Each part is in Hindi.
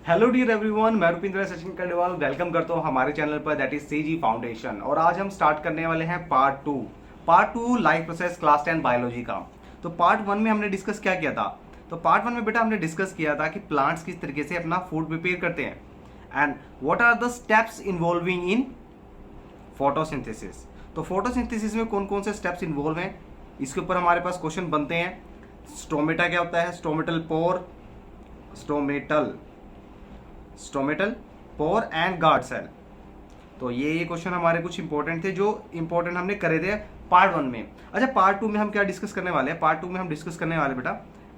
हेलो डियर एवरीवन, मैं रुपिंदर सचिन कडेवाल वेलकम करता हूँ हमारे चैनल पर दैट इज सीजी फाउंडेशन। और आज हम स्टार्ट करने वाले हैं part two life process class 10 biology का। तो पार्ट वन में हमने डिस्कस क्या किया था? तो पार्ट वन में बेटा हमने डिस्कस किया था कि प्लांट्स किस तरीके से अपना फूड प्रिपेयर करते हैं and what are the steps involving in photosynthesis. तो फोटोसिंथेसिस में कौन कौन से स्टेप्स इन्वॉल्व हैं, इसके ऊपर हमारे पास क्वेश्चन बनते हैं। स्टोमेटा क्या होता है, stomatal pore and guard cell. तो ये क्वेश्चन हमारे कुछ इंपॉर्टेंट थे जो इंपॉर्टेंट हमने करे थे पार्ट वन में। अच्छा, पार्ट टू में हम क्या डिस्कस करने वाले हैं? पार्ट टू में हम डिस्कस करने वाले बेटा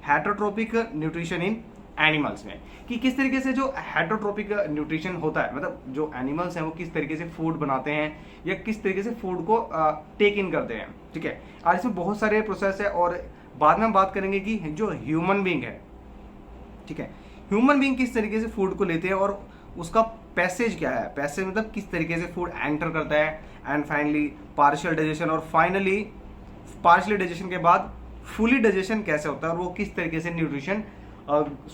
हेटरोट्रोपिक न्यूट्रिशन इन एनिमल्स में, कि किस तरीके से जो हेटरोट्रोपिक न्यूट्रिशन होता है, मतलब जो एनिमल्स हैं वो किस तरीके से फूड बनाते हैं या किस तरीके से फूड को टेक इन करते हैं। ठीक है, और इसमें बहुत सारे प्रोसेस है और बाद में हम बात करेंगे कि जो ह्यूमन बींग है, ठीक है, ह्यूमन बींग किस तरीके से फूड को लेते हैं और उसका पैसेज क्या है, पैसेज मतलब किस तरीके से फूड एंटर करता है एंड फाइनली पार्शियल डाइजेशन, और फाइनली पार्शियल डाइजेशन के बाद फुली डाइजेशन कैसे होता है और वो किस तरीके से न्यूट्रिशन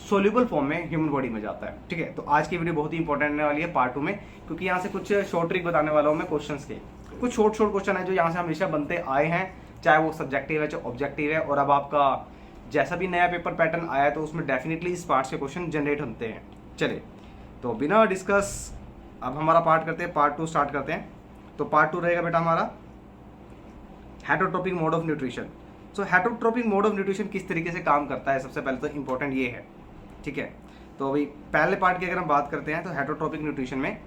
सोल्यूबल फॉर्म में ह्यूमन बॉडी में जाता है। ठीक है, तो आज की वीडियो बहुत ही इंपॉर्टेंट होने वाली है पार्ट टू में, क्योंकि यहाँ से कुछ शॉर्ट ट्रिक बताने वाला हूँ मैं क्वेश्चंस के। कुछ शॉर्ट क्वेश्चन है जो यहाँ से हमेशा बनते आए हैं, चाहे वो सब्जेक्टिव है चाहे ऑब्जेक्टिव है, और अब आपका जैसा भी नया पेपर पैटर्न आया तो उसमें डेफिनेटली इस पार्ट से क्वेश्चन जनरेट होते हैं। चलिए, तो बिना डिस्कस अब हमारा पार्ट करते हैं, पार्ट टू स्टार्ट करते हैं। तो पार्ट टू रहेगा बेटा हमारा heterotrophic mode of nutrition. So heterotrophic mode of nutrition किस तरीके से काम करता है, सबसे पहले तो इंपॉर्टेंट ये है। ठीक है, तो अभी पहले पार्ट की अगर हम बात करते हैं तो हेटरोट्रोपिक न्यूट्रिशन में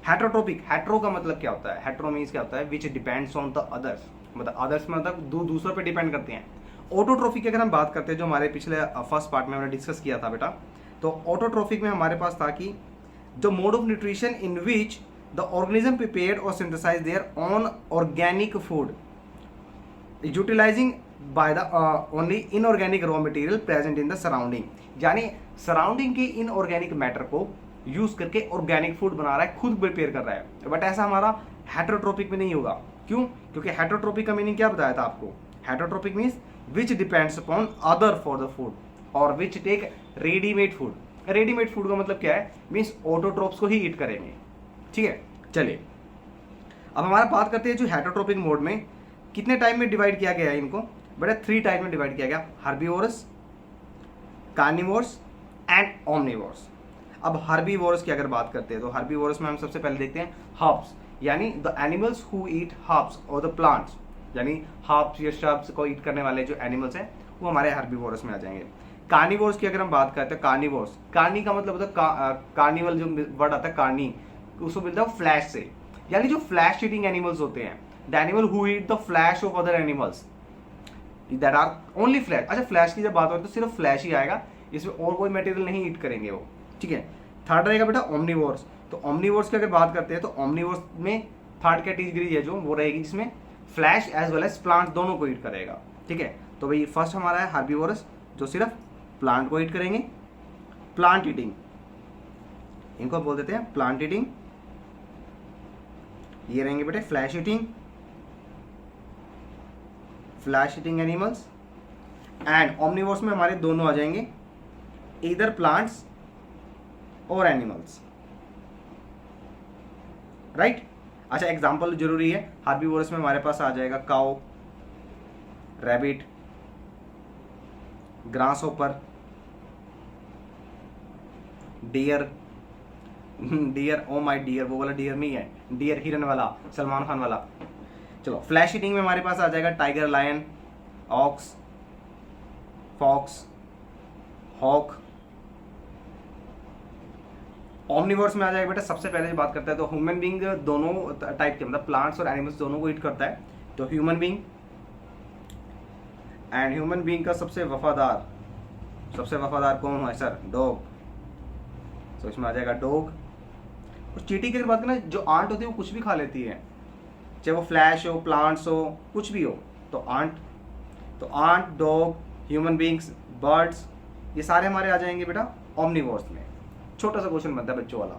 हेट्रो का मतलब क्या होता है? हेट्रो मीन्स क्या होता है? Which depends on the others, मतलब अदर्स मतलब दूसरों पे डिपेंड करते हैं। ऑटोट्रोफिक की अगर हम बात करते हैं, जो हमारे पिछले फर्स्ट पार्ट में हमने डिस्कस किया था बेटा, तो ऑटोट्रोफिक में हमारे पास था कि the mode of nutrition in which the organism prepared और synthesize their own organic food utilizing by the only inorganic raw material present in the surrounding, यानी सराउंडिंग के इनऑर्गेनिक मैटर को यूज करके ऑर्गेनिक फूड बना रहा है, खुद प्रिपेयर कर रहा है। बट ऐसा हमारा हेटरोट्रोपिक में नहीं होगा। क्यों? क्योंकि हेटरोट्रोपिक का मीनिंग क्या बताया था आपको? Heterotrophic means which depends upon other for the food और which take ready-made food। Readymade food का मतलब क्या है? मीन्स ऑटोट्रोप्स को ही ईट करेंगे। ठीक है, चलिए अब हमारा बात करते हैं जो हेटरोट्रोपिक मोड में कितने टाइप में डिवाइड किया गया है इनको। बड़े 3 टाइप में डिवाइड किया गया, हर्बीवोरस, कार्निवोरस एंड ओमनिवोरस। अब हर्बीवोरस की अगर बात करते हैं तो हर्बीवोरस में हम सबसे पहले देखते हैं हर्ब्स, यानी the animals who eat herbs और द प्लांट्स, यानी हर्ब्स या श्रब्स को ईट करने वाले जो एनिमल्स हैं वो हमारे हर्बीवोरस में आ जाएंगे। कार्निवोरस की अगर हम बात करते हैं, कार्निवोरस, कार्नी का मतलब होता है कार्निवल, जो वर्ड आता है कार्नी, उसको मिलता है फ्लैश से, यानी जो फ्लैश ईटिंग एनिमल्स होते हैं, the animal who eat the flesh of other animals that are only flesh. अच्छा, फ्लैश की जब बात होती है तो सिर्फ फ्लैश ही आएगा, इसमें और कोई मटेरियल नहीं ईट करेंगे वो। ठीक है, थर्ड रहेगा बेटा ओमनिवोरस। तो ओमनिवोरस की अगर बात करते हैं तो ओमनिवोरस में थर्ड कैटेगरी है जो वो रहेगी जिसमें flesh as well as plant दोनों को ईट करेगा। ठीक है, तो भाई फर्स्ट हमारा है हर्बीवोरस जो सिर्फ प्लांट को ईट करेंगे, प्लांट ईटिंग, इनको बोल देते हैं प्लांट ईटिंग। ये रहेंगे बेटे flesh eating animals. And omnivorous में हमारे दोनों आ जाएंगे, इधर प्लांट्स और एनिमल्स, राइट। अच्छा, एग्जाम्पल जरूरी है। हर्बीवोरस में हमारे पास आ जाएगा cow, rabbit, grasshopper, deer, oh my dear, वो वाला डियर नहीं है, डियर हिरन वाला, सलमान खान वाला। चलो, फ्लैश ईटिंग में हमारे पास आ जाएगा tiger, lion, ox, fox, hawk. Omnivorous में आ जाएगा बेटा, सबसे पहले बात करते हैं तो ह्यूमन बींग दोनों टाइप के, मतलब प्लांट्स और एनिमल्स दोनों को ईट करता है। तो human being, and human being का सबसे वफादार कौन है सर? डॉग। तो इसमें आ जाएगा डॉग। और चींटी की अगर बात करें, जो आंट होती है वो कुछ भी खा लेती है, चाहे वो फ्लैश हो, प्लांट्स हो, कुछ भी हो। तो ant, dog, human beings, birds, ये सारे हमारे आ जाएंगे बेटा ओमनिवोरस में। छोटा सा क्वेश्चन बनता है बच्चों वाला।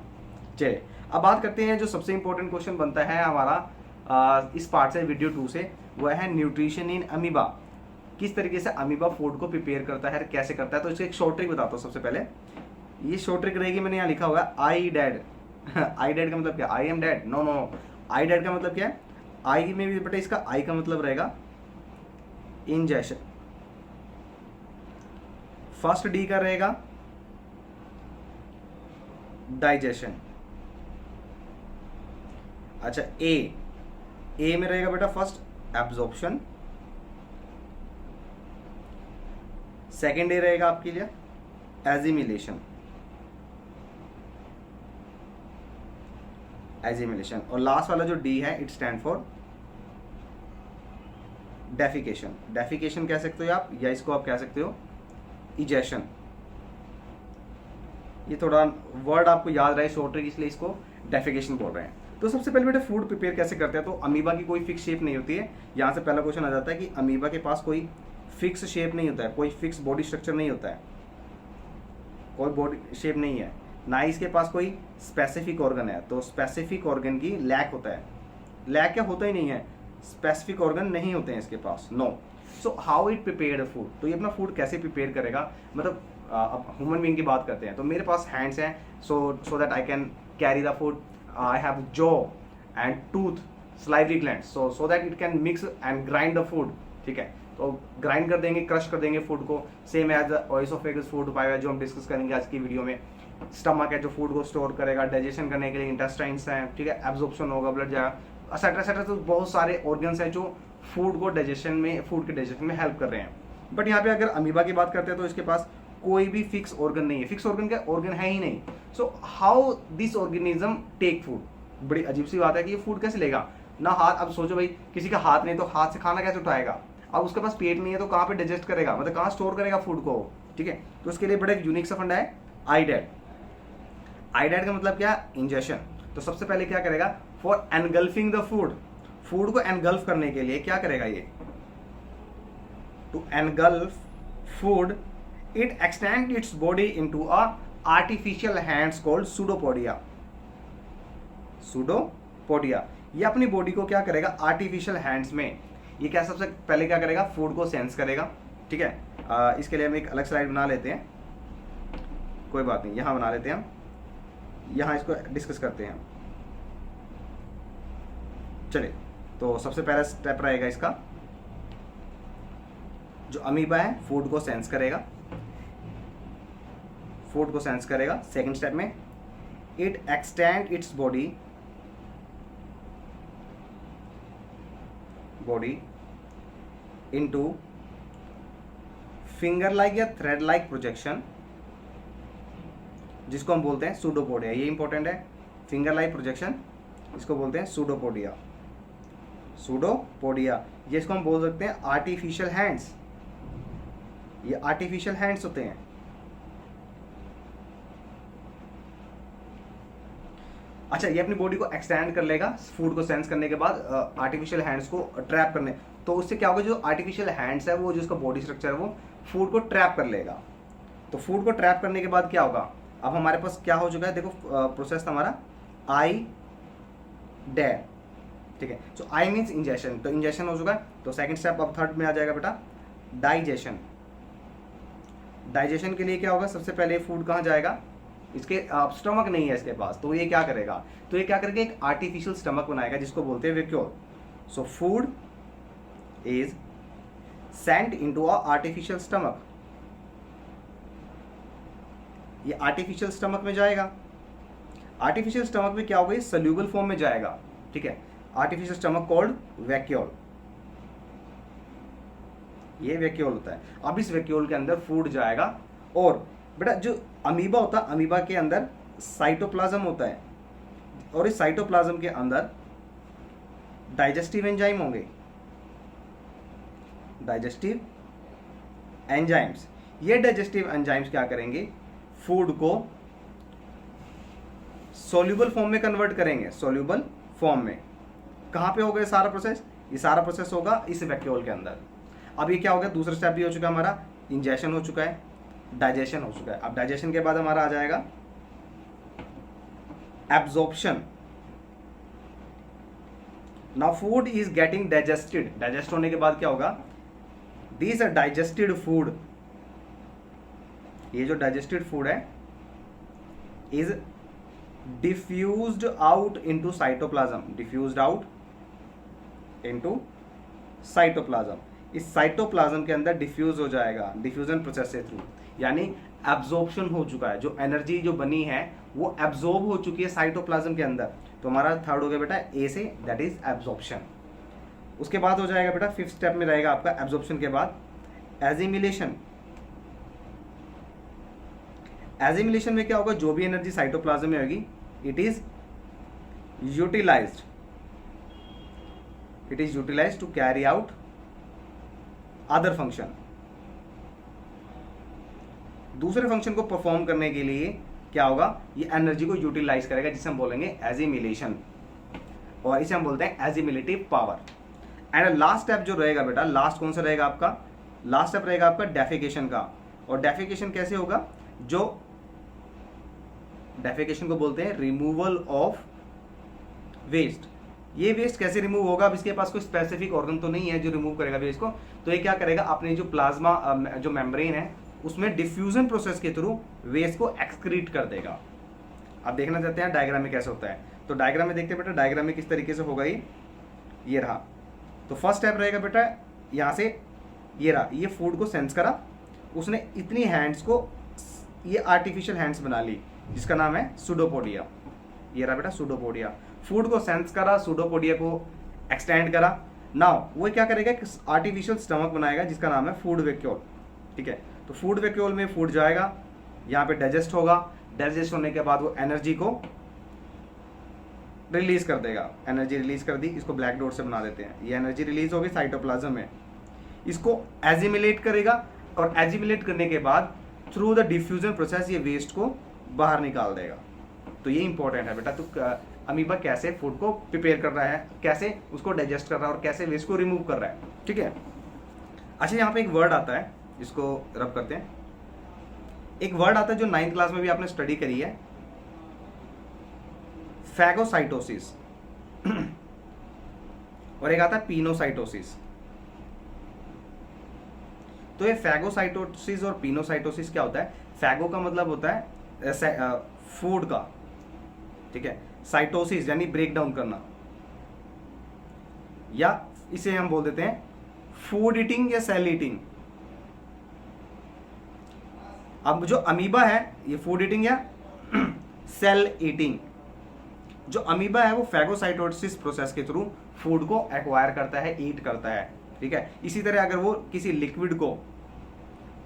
चलिए अब बात करते हैं जो सबसे इंपॉर्टेंट क्वेश्चन बनता है हमारा इस पार्ट से, वीडियो 2 से, वह है न्यूट्रिशन इन अमीबा। किस तरीके से अमीबा फूड को प्रिपेयर करता है, कैसे करता है। तो इसका एक शॉर्ट ट्रिक बताता हूँ। सबसे पहले ये शॉर्ट ट्रिक रहेगी, मैंने यहाँ लिखा हुआ है आई डैड। आई डैड का मतलब क्या, I am dead, no no no. I dead का मतलब क्या है, आई में भी बेटा इसका आई का मतलब रहेगा इंजेशन। फर्स्ट डी का रहेगा डाइजेशन। अच्छा ए में रहेगा बेटा फर्स्ट एब्जॉर्प्शन, सेकेंड ए रहेगा आपके लिए एजिमिलेशन, एजिमिलेशन, और लास्ट वाला जो डी है it stand for defecation. Defecation कह सकते हो आप, या इसको आप कह सकते हो इजेशन। ये थोड़ा वर्ड आपको याद रहे शॉर्ट ट्रिक, इसलिए इसको डेफिकेशन बोल रहे हैं। तो सबसे पहले बेटा फूड प्रिपेयर कैसे करते हैं, तो अमीबा की कोई फिक्स शेप नहीं होती है। यहाँ से पहला क्वेश्चन आ जाता है कि अमीबा के पास कोई फिक्स शेप नहीं होता है, कोई फिक्स बॉडी स्ट्रक्चर नहीं होता है, कोई बॉडी शेप नहीं है, ना ही इसके पास कोई स्पेसिफिक ऑर्गन है। तो स्पेसिफिक ऑर्गन की लैक होता है, लैक क्या होता ही नहीं है, स्पेसिफिक ऑर्गन नहीं होते हैं इसके पास, no. So how it prepared food, तो ये अपना फूड कैसे प्रिपेयर करेगा, मतलब अब ह्यूमन बीइंग की बात करते हैं तो मेरे पास हैंड्स हैं, so that I can carry the food, I have jaw and tooth, salivary gland, so that it can mix and grind the food, ठीक है। तो ग्राइंड कर देंगे, क्रश कर देंगे फूड को, सेम एज ओएसोफेगस फूड पाया जो हम डिस्कस करेंगे आज की वीडियो में। स्टमक है जो फूड को स्टोर करेगा, डाइजेशन करने के लिए इंटेस्टाइन्स हैं, ठीक है, एब्जॉर्प्शन होगा, ब्लड जाएगा, एक्सेट्रा एक्सेट्रा। तो बहुत सारे ऑर्गन्स हैं जो फूड को डाइजेशन में, फूड के डाइजेशन में हेल्प कर रहे हैं। बट यहाँ पे अगर अमीबा की बात करते हैं तो इसके पास कोई भी फिक्स ऑर्गन नहीं है, फिक्स ऑर्गन क्या, ऑर्गन है ही नहीं। So how this organism take food, बड़ी अजीब सी बात है कि ये फूड कैसे लेगा ना, हाथ, अब सोचो भाई किसी का हाथ नहीं तो हाथ से खाना कैसे उठाएगा, अब उसके पास पेट नहीं है तो कहाँ पे डाइजेस्ट करेगा, मतलब कहाँ स्टोर करेगा फूड को, ठीक है। तो उसके लिए बड़ा एक यूनिक सा फंडा है आईडेड। आईडेड का मतलब क्या, इंजेशन। तो सबसे पहले क्या करेगा, for engulfing the food, food को एनगल्फ करने के लिए क्या करेगा ये, to engulf food it extend its body into a artificial hands called pseudopodia. Pseudopodia ये अपनी बॉडी को क्या करेगा, आर्टिफिशियल हैंड्स में, ये क्या सबसे पहले क्या करेगा, फूड को सेंस करेगा, ठीक है। इसके लिए हम एक अलग स्लाइड बना लेते हैं, कोई बात नहीं, यहां बना लेते हैं हम, यहां इसको डिस्कस करते हैं। चलिए, तो सबसे पहला स्टेप रहेगा इसका, जो अमीबा है फूड को सेंस करेगा, फूड को सेंस करेगा। सेकंड स्टेप में it extend its body into finger like या थ्रेड लाइक प्रोजेक्शन, जिसको हम बोलते हैं सूडोपोडिया। ये इंपॉर्टेंट है, फिंगर लाइक प्रोजेक्शन, इसको बोलते हैं सूडोपोडिया। सूडोपोडिया ये इसको हम बोल सकते हैं आर्टिफिशियल हैंड्स, ये आर्टिफिशियल हैंड्स होते हैं। अच्छा, ये अपनी बॉडी को एक्सटेंड कर लेगा फूड को सेंस करने के बाद, आर्टिफिशियल हैंड्स को ट्रैप करने, तो उससे क्या होगा, जो आर्टिफिशियल हैंड्स है वो, जो उसका बॉडी स्ट्रक्चर है वो फूड को ट्रैप कर लेगा। तो फूड को ट्रैप करने के बाद क्या होगा, अब हमारे पास क्या हो चुका है, देखो प्रोसेस हमारा आई डेड, ठीक है। सो आई मीन्स इंजेशन, तो इंजेशन हो चुका है। तो सेकंड स्टेप अब थर्ड में आ जाएगा बेटा डाइजेशन। डाइजेशन के लिए क्या होगा, सबसे पहले फूड कहाँ जाएगा, इसके स्टमक नहीं है इसके पास, तो ये क्या करेगा, तो ये क्या करेगा, एक आर्टिफिशियल स्टमक बनाएगा जिसको बोलते हैं vacuole. So food is sent into a artificial stomach, ये आर्टिफिशियल स्टमक में जाएगा। आर्टिफिशियल स्टमक में क्या होगा, ये सोल्यूबल फॉर्म में जाएगा, ठीक है। आर्टिफिशियल स्टमक कॉल्ड वैक्यूल, ये वैक्यूल होता है। अब इस वैक्यूल के अंदर फूड जाएगा, और बेटा जो अमीबा होता है, अमीबा के अंदर साइटोप्लाज्म होता है, और इस साइटोप्लाज्म के अंदर डाइजेस्टिव एंजाइम होंगे, डाइजेस्टिव एंजाइम्स। ये डाइजेस्टिव एंजाइम्स क्या करेंगे, फूड को सोल्यूबल फॉर्म में कन्वर्ट करेंगे, सोल्यूबल फॉर्म में। कहाँ पे होगा ये सारा प्रोसेस, ये सारा प्रोसेस होगा इस वैक्यूल के अंदर। अब ये क्या हो गया, दूसरा स्टेप भी हो चुका है हमारा, इंजेशन हो चुका है, डाइजेशन हो चुका है। अब डाइजेशन के बाद हमारा आ जाएगा absorption. Now food is getting digested, digest होने के बाद क्या होगा, दिस आर डाइजेस्टेड फूड, ये जो डाइजेस्टेड फूड है is diffused out into cytoplasm, diffused out into cytoplasm. इस साइटोप्लाज्म के अंदर डिफ्यूज हो जाएगा डिफ्यूजन प्रोसेस से थ्रू, यानी एब्जॉर्प्शन हो चुका है, जो एनर्जी जो बनी है वो एब्जॉर्ब हो चुकी है साइटोप्लाज्म के अंदर। तो हमारा थर्ड हो गया बेटा ए से, दैट इज एब्जॉर्प्शन। उसके बाद हो जाएगा बेटा फिफ्थ स्टेप में रहेगा आपका एब्जॉर्प्शन के बाद एजिमिलेशन। एजिमिलेशन में क्या होगा, जो भी एनर्जी साइटोप्लाज्म में होगी it is utilized, it is utilized to carry out other function. दूसरे फंक्शन को परफॉर्म करने के लिए क्या होगा, ये एनर्जी को यूटिलाइज करेगा, जिसे हम बोलेंगे एजिमिलेशन, और इसे हम बोलते हैं एजिमिलेटिव पावर। एंड लास्ट स्टेप जो रहेगा बेटा, लास्ट कौन सा रहेगा आपका, लास्ट स्टेप रहेगा आपका डेफिकेशन का। और डेफिकेशन कैसे होगा, जो डेफिकेशन को बोलते हैं रिमूवल ऑफ वेस्ट। ये वेस्ट कैसे रिमूव होगा, अब इसके पास कोई स्पेसिफिक ऑर्गन तो नहीं है जो रिमूव करेगा वेस्ट को, तो ये क्या करेगा, अपने जो प्लाज्मा जो मेम्ब्रेन है उसमें डिफ्यूजन प्रोसेस के थ्रू वेस्ट को एक्सक्रीट कर देगा। अब देखना चाहते हैं डायग्राम में कैसे होता है, तो डायग्राम में देखते हैं बेटा, डायग्राम में किस तरीके से होगा ये रहा। तो फर्स्ट स्टेप रहेगा बेटा, यहाँ से ये रहा, ये फूड को सेंस करा, उसने इतनी हैंड्स को, ये आर्टिफिशियल हैंड्स बना ली जिसका नाम है सूडोपोडिया। ये रहा बेटा सूडोपोडिया, फूड को सेंस करा, सूडोपोडिया को एक्सटेंड करा। नाउ वो क्या करेगा, आर्टिफिशियल स्टमक बनाएगा जिसका नाम है फूड वैक्यूल। ठीक है, तो फूड वैक्यूल में फूड जाएगा, यहाँ पे डाइजेस्ट होगा, डाइजेस्ट होने के बाद वो एनर्जी को रिलीज कर देगा, एनर्जी रिलीज कर दी, इसको ब्लैक डॉट से बना देते हैं। ये एनर्जी रिलीज होगी साइटोप्लाज्म में, इसको एजिमिलेट करेगा, और एजिमिलेट करने के बाद थ्रू द डिफ्यूजन प्रोसेस ये वेस्ट को बाहर निकाल देगा। तो ये इंपॉर्टेंट है बेटा, तो अमीबा कैसे फूड को प्रिपेयर कर रहा है, कैसे उसको डाइजेस्ट कर रहा है, और कैसे वेस्ट को रिमूव कर रहा है। ठीक है, अच्छा यहाँ पे एक वर्ड आता है जिसको रब करते हैं, एक वर्ड आता है जो 9th क्लास में भी आपने स्टडी करी है, फैगोसाइटोसिस, और एक आता है पिनोसाइटोसिस। तो ये फैगोसाइटोसिस और पिनोसाइटोसिस क्या होता है, फैगो का मतलब होता है फूड का, ठीक है, साइटोसिस यानी ब्रेक डाउन करना, या इसे हम बोल देते हैं फूड ईटिंग या सेल ईटिंग। अब जो अमीबा है ये फूड ईटिंग या सेल ईटिंग, जो अमीबा है वो फैगोसाइटोसिस प्रोसेस के थ्रू फूड को एक्वायर करता है, ईट करता है। ठीक है, इसी तरह अगर वो किसी लिक्विड को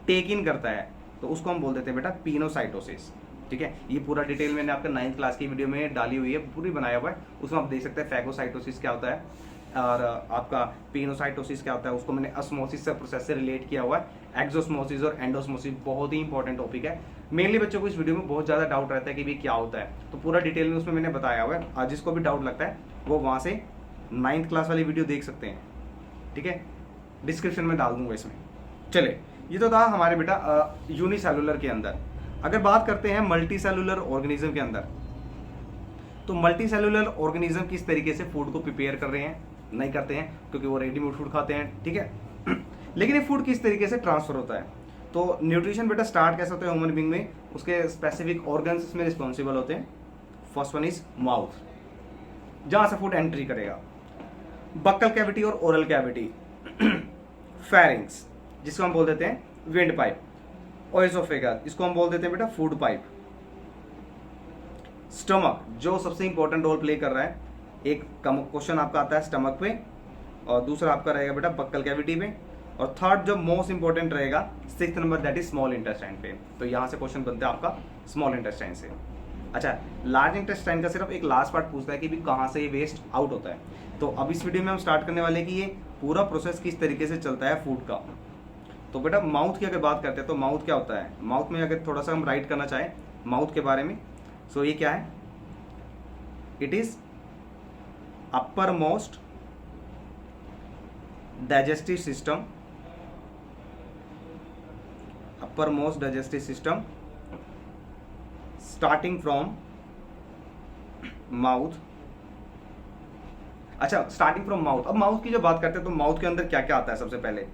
टेक इन करता है तो उसको हम बोल देते हैं बेटा पिनोसाइटोसिस। ठीक है, ये पूरा डिटेल मैंने आपका 9th क्लास की वीडियो में डाली हुई है, पूरी बनाया हुआ है, उसमें आप देख सकते हैं फैगोसाइटोसिस क्या होता है और आपका पिनोसाइटोसिस क्या होता है, उसको मैंने ऑस्मोसिस से प्रोसेस से रिलेट किया हुआ है। एक्सोस्मोसिस और एंडोस्मोसिस बहुत ही इंपॉर्टेंट टॉपिक है, मेनली बच्चों को इस वीडियो में बहुत ज़्यादा डाउट रहता है कि भी क्या होता है, तो पूरा डिटेल में उसमें मैंने बताया हुआ है। जिसको भी डाउट लगता है वो वहाँ से 9th क्लास वाली वीडियो देख सकते हैं। ठीक है, डिस्क्रिप्शन में डाल दूंगा इसमें। चले, ये तो था हमारे बेटा यूनिसेलुलर के अंदर। अगर बात करते हैं मल्टी सेलुलर ऑर्गेनिज्म के अंदर, तो मल्टी सेलुलर ऑर्गेनिज्म किस तरीके से फूड को प्रिपेयर कर रहे हैं, नहीं करते हैं क्योंकि वो रेडीमेड फूड खाते हैं। ठीक है, लेकिन ये फूड किस तरीके से ट्रांसफर होता है, तो न्यूट्रिशन बेटा स्टार्ट कैसे होता है ह्यूमन बींग में, उसके स्पेसिफिक ऑर्गन्स इसमें रिस्पॉन्सिबल होते हैं। फर्स्ट वन इज माउथ, जहां से फूड एंट्री करेगा, बक्कल कैविटी और ओरल कैविटी, फेरिंग्स जिसको हम बोल देते हैं विंड पाइप, ओएसोफेगस इसको हम बोल देते हैं बेटा फूड पाइप, स्टमक जो सबसे इंपॉर्टेंट रोल प्ले कर रहा है, एक क्वेश्चन आपका आता है स्टमक पे, और दूसरा आपका रहेगा बेटा बक्कल कैविटी पे, और थर्ड जो मोस्ट इंपॉर्टेंट रहेगा 6th number that is small intestine पे। तो यहाँ से क्वेश्चन बनता है आपका स्मॉल इंटेस्टाइन से। अच्छा, लार्ज इंटेस्टाइन का सिर्फ एक लास्ट पार्ट पूछता है कि भी कहाँ से ये वेस्ट आउट होता है। तो अब इस वीडियो में हम स्टार्ट करने वाले कि ये पूरा प्रोसेस किस तरीके से चलता है फूड का। तो बेटा माउथ की अगर बात करते हैं तो माउथ क्या होता है, माउथ में अगर थोड़ा सा हम राइट करना चाहें माउथ के बारे में, सो ये क्या है, it is upper most digestive system, upper most digestive system starting from mouth. अच्छा, स्टार्टिंग फ्रॉम माउथ। अब माउथ की जो बात करते हैं तो माउथ के अंदर क्या क्या आता है सबसे पहले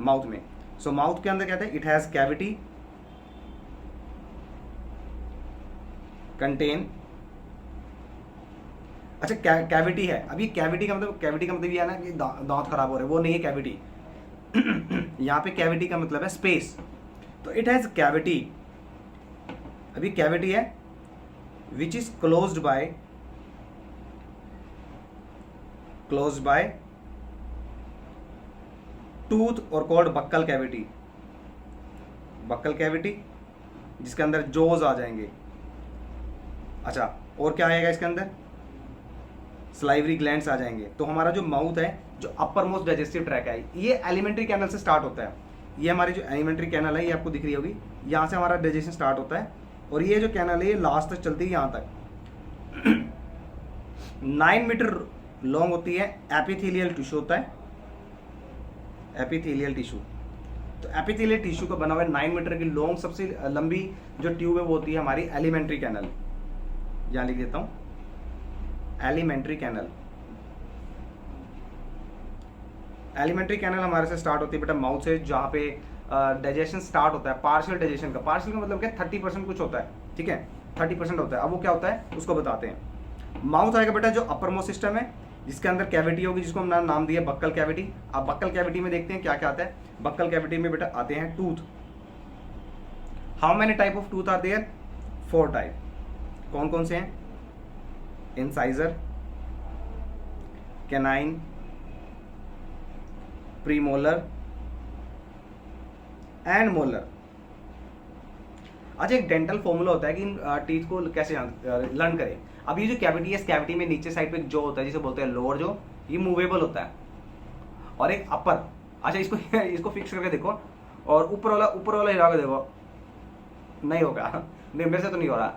माउथ में, सो माउथ के अंदर क्या है, इट हैज कैविटी, कंटेन, अच्छा कैविटी है। अब ये कैविटी का मतलब ये है ना कि दांत खराब हो रहे हैं, वो नहीं है कैविटी। यहाँ पे कैविटी का मतलब है स्पेस, तो इट हैज कैविटी। अभी कैविटी है which is closed by tooth और called buccal cavity. Buccal cavity जिसके अंदर जोज आ जाएंगे। अच्छा, और क्या आएगा इसके अंदर? स्लाइवरी ग्लैंड्स आ जाएंगे। तो हमारा जो माउथ है, जो अपर मोस्ट डाइजेस्टिव ट्रैक है, ये एलिमेंट्री कैनल से स्टार्ट होता है। ये हमारी जो एलिमेंट्री कैनल है, ये आपको दिख रही होगी, यहाँ से हमारा डाइजेशन स्टार्ट होता है, और ये जो कैनल है ये लास्ट तक चलती है यहाँ तक। 9 मीटर लॉन्ग होती है, एपिथेलियल टिश्यू होता है, एपिथेलियल टिश्यू। तो एपिथेलियल टिश्यू का बना हुआ 9 मीटर की लॉन्ग सबसे लंबी जो ट्यूब है वो होती है हमारी एलिमेंट्री कैनल। यहाँ लिख देता हूँ, एलिमेंट्री कैनल। एलिमेंट्री कैनल हमारे से स्टार्ट होती है बेटा माउथ से, जहाँ पे डाइजेशन स्टार्ट होता है, पार्शियल डाइजेशन का। पार्शियल का मतलब क्या, 30% कुछ होता है, ठीक है, 30% होता है। अब वो क्या होता है उसको बताते हैं। माउथ आएगा बेटा जो अपर मोस्ट सिस्टम है, जिसके अंदर कैविटी होगी, जिसको हमने नाम दिया बक्कल कैविटी। अब बक्कल कैविटी में देखते हैं क्या क्या आता है। बक्कल कैविटी में बेटा आते हैं tooth. How many type of tooth are there? 4 type. कौन कौन से हैं? Incisor, canine, premolar and molar. अच्छा, एक डेंटल फॉर्मूला होता है कि इन टीथ को कैसे लर्न करें। अब ये जो कैविटी है, इस कैविटी में नीचे साइड पे एक जो होता है जिसे बोलते हैं लोअर जो, ये मूवेबल होता है, और एक अपर। अच्छा, इसको फिक्स करके देखो, और ऊपर वाला हिला के देखो, नहीं होगा, नहीं मेरे से तो नहीं हो रहा,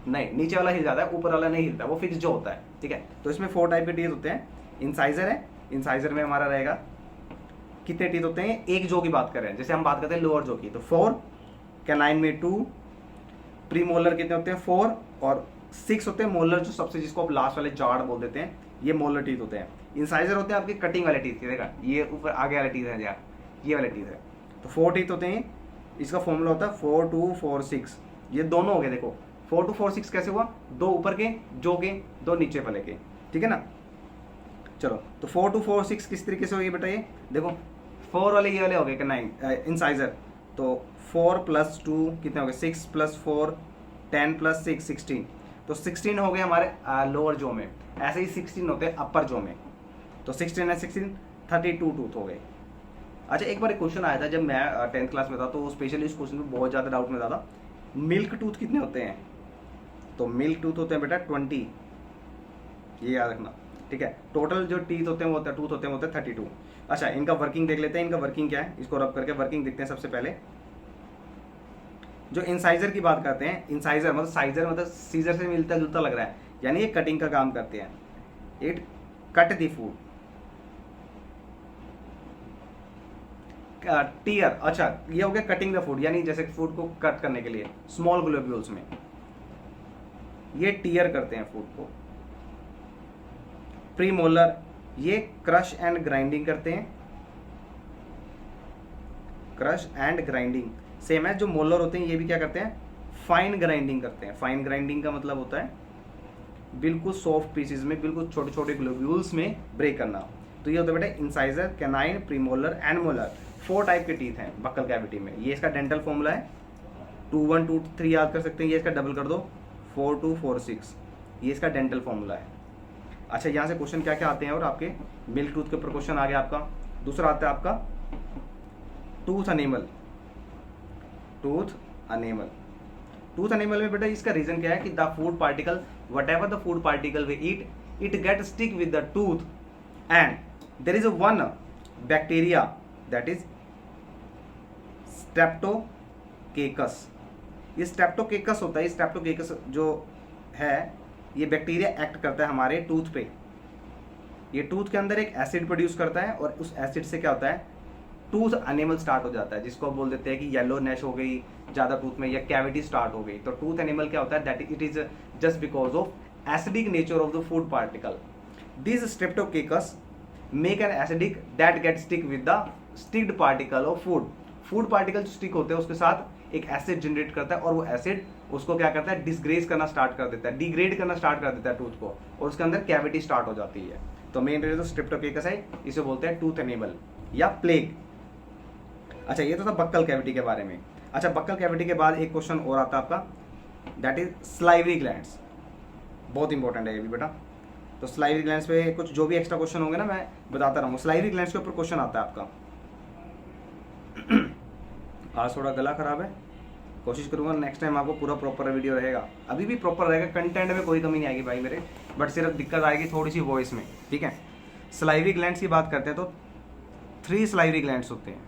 नहीं, नीचे वाला हिल जाता है, ऊपर वाला नहीं हिलता, वो फिक्स जो होता है, ठीक है। तो इसमें 4 टाइप के टीथ होते हैं। इंसाइजर है, इंसाइजर में हमारा रहेगा कितने टीथ होते हैं? एक जो की बात कर रहे हैं, जैसे हम बात करते हैं लोअर जो की, तो 4, कैनाइन में 2, प्रीमोलर कितने होते हैं? 4, और 6 होते हैं मोलर, जो सबसे जिसको आप लास्ट वाले जाड़ बोल देते हैं, ये मोलर टीथ होते हैं। इंसाइजर होते हैं आपके कटिंग वाले टीथ, देखा, ये ऊपर आगे वाले टीथ है, ये वाले टीथ है। तो 4 टीथ होते हैं। इसका फॉर्मूला होता है 4 2 4 6। ये दोनों हो गए, देखो 4 2 4 6 कैसे हुआ? 2 ऊपर के जो के, 2 नीचे वाले के, ठीक है ना। चलो, तो 4 2 4 6 किस तरीके से हो गए बेटा? ये देखो 4 वाले ये वाले हो गए कैनाइन, इंसाइजर। तो 4 + 2 कितने हो गए? 6 + 4 10 + 6 16। तो 16 हो गए हमारे लोअर जो में। ऐसे ही 16 होते हैं अपर जो में। तो 16 है 16, 32 टूथ हो गए। अच्छा, एक बार एक क्वेश्चन आया था जब मैं 10th क्लास में था, तो स्पेशली इस क्वेश्चन में बहुत ज़्यादा डाउट में था। मिल्क टूथ कितने होते हैं? तो मिल्क टूथ होते हैं बेटा 20, ये याद रखना, ठीक है। टोटल जो टीथ होते हैं वो टूथ होते हैं 32। अच्छा, इनका वर्किंग देख लेते हैं। इनका वर्किंग क्या है, इसको रब करके वर्किंग देखते हैं। सबसे पहले जो इंसाइजर की बात करते हैं, इंसाइजर मतलब साइजर मतलब सीजर से मिलता जुलता लग रहा है, यानी ये कटिंग का काम करते हैं। It cut the food. Tear, अच्छा ये हो गया कटिंग द फूड, यानी जैसे फूड को कट करने के लिए स्मॉल ग्लोब्यूल्स में ये टीयर करते हैं फूड को। प्रीमोलर ये क्रश एंड ग्राइंडिंग करते हैं, क्रश एंड ग्राइंडिंग। सेम है, जो मोलर होते हैं ये भी क्या करते हैं? फाइन ग्राइंडिंग करते हैं। फाइन ग्राइंडिंग का मतलब होता है बिल्कुल सॉफ्ट पीसेस में, बिल्कुल छोटे छोटे ग्लोब्यूल्स में ब्रेक करना। तो ये होता है बेटा incisor, canine, premolar and molar. 4 type के टीथ हैं बक्कल कैविटी में। ये इसका डेंटल फॉर्मूला है, 2 1 2 3 याद कर सकते हैं। ये इसका डबल कर दो, 4 2 4 6, ये इसका डेंटल फॉर्मूला है। अच्छा, यहाँ से क्वेश्चन क्या क्या आते हैं और आपके मिल्क टूथ के ऊपर क्वेश्चन आ गया आपका। दूसरा आता है आपका tooth enamel. Tooth enamel, tooth enamel में बेटा इसका रीजन क्या है कि the food particle, whatever the food particle we eat, it get stick with the tooth and there is one bacteria that is streptococcus. ये स्ट्रेप्टोकेकस होता है। स्ट्रेप्टोकेकस जो है ये बैक्टीरिया एक्ट करता है हमारे टूथ पे। ये टूथ के अंदर एक एसिड प्रोड्यूस करता है और उस एसिड से क्या होता है? टूथ अनेमल स्टार्ट हो जाता है, जिसको आप बोल देते हैं कि येलोनेस हो गई ज़्यादा टूथ में, या कैविटी स्टार्ट हो गई। तो टूथ अनेमल क्या होता है? That it is just because of acidic nature of the food particle. This streptococcus make an acidic that get stick with the sticked particle of food. Food particle जो स्टिक होते हैं उसके साथ एक एसिड जनरेट करता है और वो एसिड उसको क्या करता है, डिसग्रेज करना स्टार्ट कर देता है, डिग्रेड करना स्टार्ट कर देता है टूथ को, और उसके अंदर कैविटी स्टार्ट हो जाती है। तो मेन रीजन स्ट्रेप्टोकोकस है, इसे बोलते हैं टूथ एनिमल या प्लेग। अच्छा, ये तो था बक्कल कैविटी के बारे में। अच्छा, बक्कल कैविटी के बाद एक क्वेश्चन और आता है आपका, दैट इज स्लाइवरी ग्लैंड्स। बहुत इंपॉर्टेंट है ये भी बेटा। तो स्लाइवरी ग्लैंड्स पे कुछ जो भी एक्स्ट्रा क्वेश्चन होंगे ना मैं बताता रहूँगा। स्लाइवरी ग्लैंड्स के ऊपर क्वेश्चन आता है आपका। आज थोड़ा गला खराब है, कोशिश करूंगा नेक्स्ट टाइम आपको पूरा प्रॉपर वीडियो रहेगा। अभी भी प्रॉपर रहेगा, कंटेंट में कोई कमी नहीं आएगी भाई मेरे, बट सिर्फ दिक्कत आएगी थोड़ी सी वॉइस में, ठीक है। स्लाइवरी ग्लैंड्स की बात करते हैं तो 3 स्लाइवरी ग्लैंड्स होते हैं।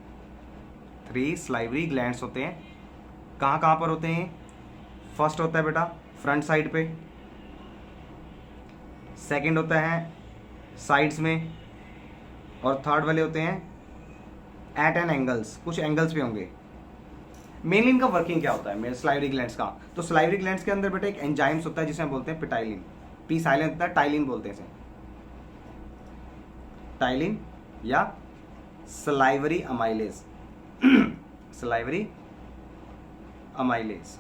3 स्लाइवरी ग्लैंड्स होते हैं। कहाँ कहाँ पर होते हैं? फर्स्ट होता है बेटा फ्रंट साइड पे, सेकंड होता है साइड्स में, और थर्ड वाले होते हैं एट एन एंगल्स, कुछ एंगल्स पे होंगे। मेनली इनका वर्किंग क्या होता है मेरे स्लाइवरी ग्लैंड्स का? तो स्लाइवरी ग्लैंड्स के अंदर बेटा एक एंजाइम्स होता है जिसे हम बोलते हैं पिटाइलिन, पी साइलेंट होता है, टाइलिन बोलते हैं इसे, टाइलिन या salivary amylase. Salivary amylase.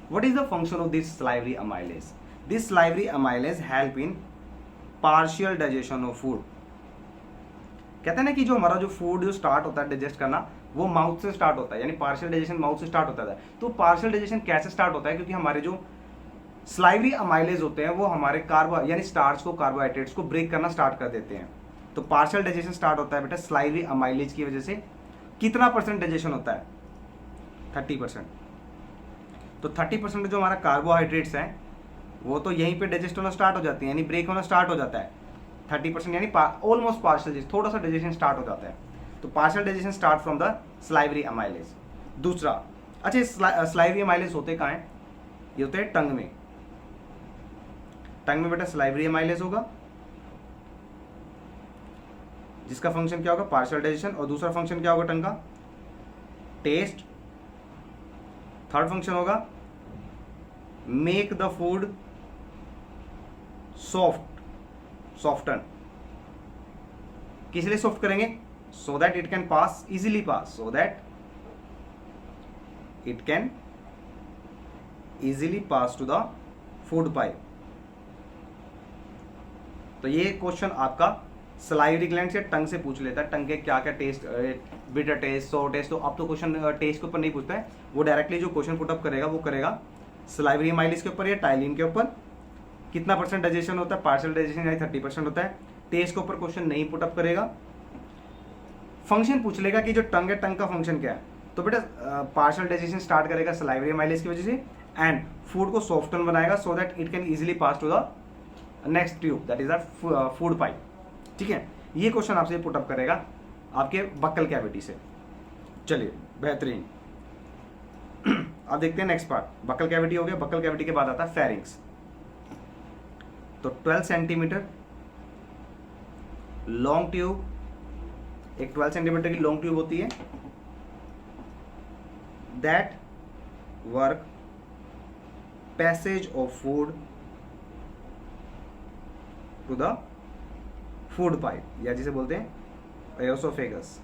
What is the function of this salivary amylase? This salivary amylase help in partial digestion of food. कहते हैं ना कि जो हमारा जो फूड जो स्टार्ट होता है डाइजेस्ट करना, वो माउथ से स्टार्ट होता है, यानी पार्शियल डाइजेशन माउथ से स्टार्ट होता है। तो पार्शियल डाइजेशन कैसे स्टार्ट होता है? क्योंकि हमारे जो स्लाइवरी अमाइलेज होते हैं वो हमारे कार्बो यानी स्टार्च को, कार्बोहाइड्रेट्स को ब्रेक करना स्टार्ट कर देते हैं। तो पार्शियल डाइजेशन स्टार्ट होता है बेटा स्लाइवरी अमाइलेज की वजह से। कितना परसेंट डाइजेशन होता है? 30%। तो 30% जो हमारा कार्बोहाइड्रेट्स हैं वो तो यहीं पे डाइजेस्ट होना स्टार्ट हो जाती है, यानी ब्रेक होना स्टार्ट हो जाता है। 30% यानी ऑलमोस्ट पार्शियल, थोड़ा सा डाइजेशन स्टार्ट हो जाता है। तो partial digestion start from the salivary amylase. दूसरा, अच्छा स्लाइवरी अमाइलेज होते कहाँ हैं? ये होते हैं टंग में। टंग में बेटा स्लाइवरी अमाइलेज होगा, जिसका फंक्शन क्या होगा? Partial digestion. और दूसरा फंक्शन क्या होगा टंग का? टेस्ट। थर्ड फंक्शन होगा make the food soft, soften. किस लिए सॉफ्ट करेंगे? So that it can pass easily pass, so that it can easily pass to the food pipe. तो ये क्वेश्चन आपका स्लाइवरी ग्लैंड से टंग से पूछ लेता है, टंग के क्या क्या टेस्ट, बिटर टेस्ट, सो टेस्ट। तो अब तो क्वेश्चन टेस्ट के ऊपर नहीं पूछता है, वो डायरेक्टली जो क्वेश्चन पुटअप करेगा वो करेगा स्लाइवरी अमाइलेज के ऊपर या टाइलिन के ऊपर। कितना परसेंट डाइजेशन होता है? पार्शियल डाइजेशन यानी 30% होता है। टेस्ट के ऊपर क्वेश्चन नहीं पुटअप करेगा, फंक्शन पूछ लेगा कि जो टंग है टंग का फंक्शन क्या है। तो बेटा पार्शियल डाइजेशन स्टार्ट करेगा स्लाइवरी अमाइलेज की वजह से, एंड फूड को सॉफ्टन बनाएगा so that it can easily pass to the next tube, that is the food pipe. ठीक है, ये क्वेश्चन आपसे पुटअप करेगा आपके बक्कल कैविटी से। चलिए बेहतरीन। अब देखते हैं नेक्स्ट पार्ट। बक्कल कैविटी हो गया, बक्कल कैविटी के बाद आता है फेरिंग्स। तो 12 सेंटीमीटर लॉन्ग ट्यूब, एक 12 सेंटीमीटर की लॉन्ग ट्यूब होती है, that work passage of food to the food pipe, या जिसे बोलते हैं ओएसोफेगस।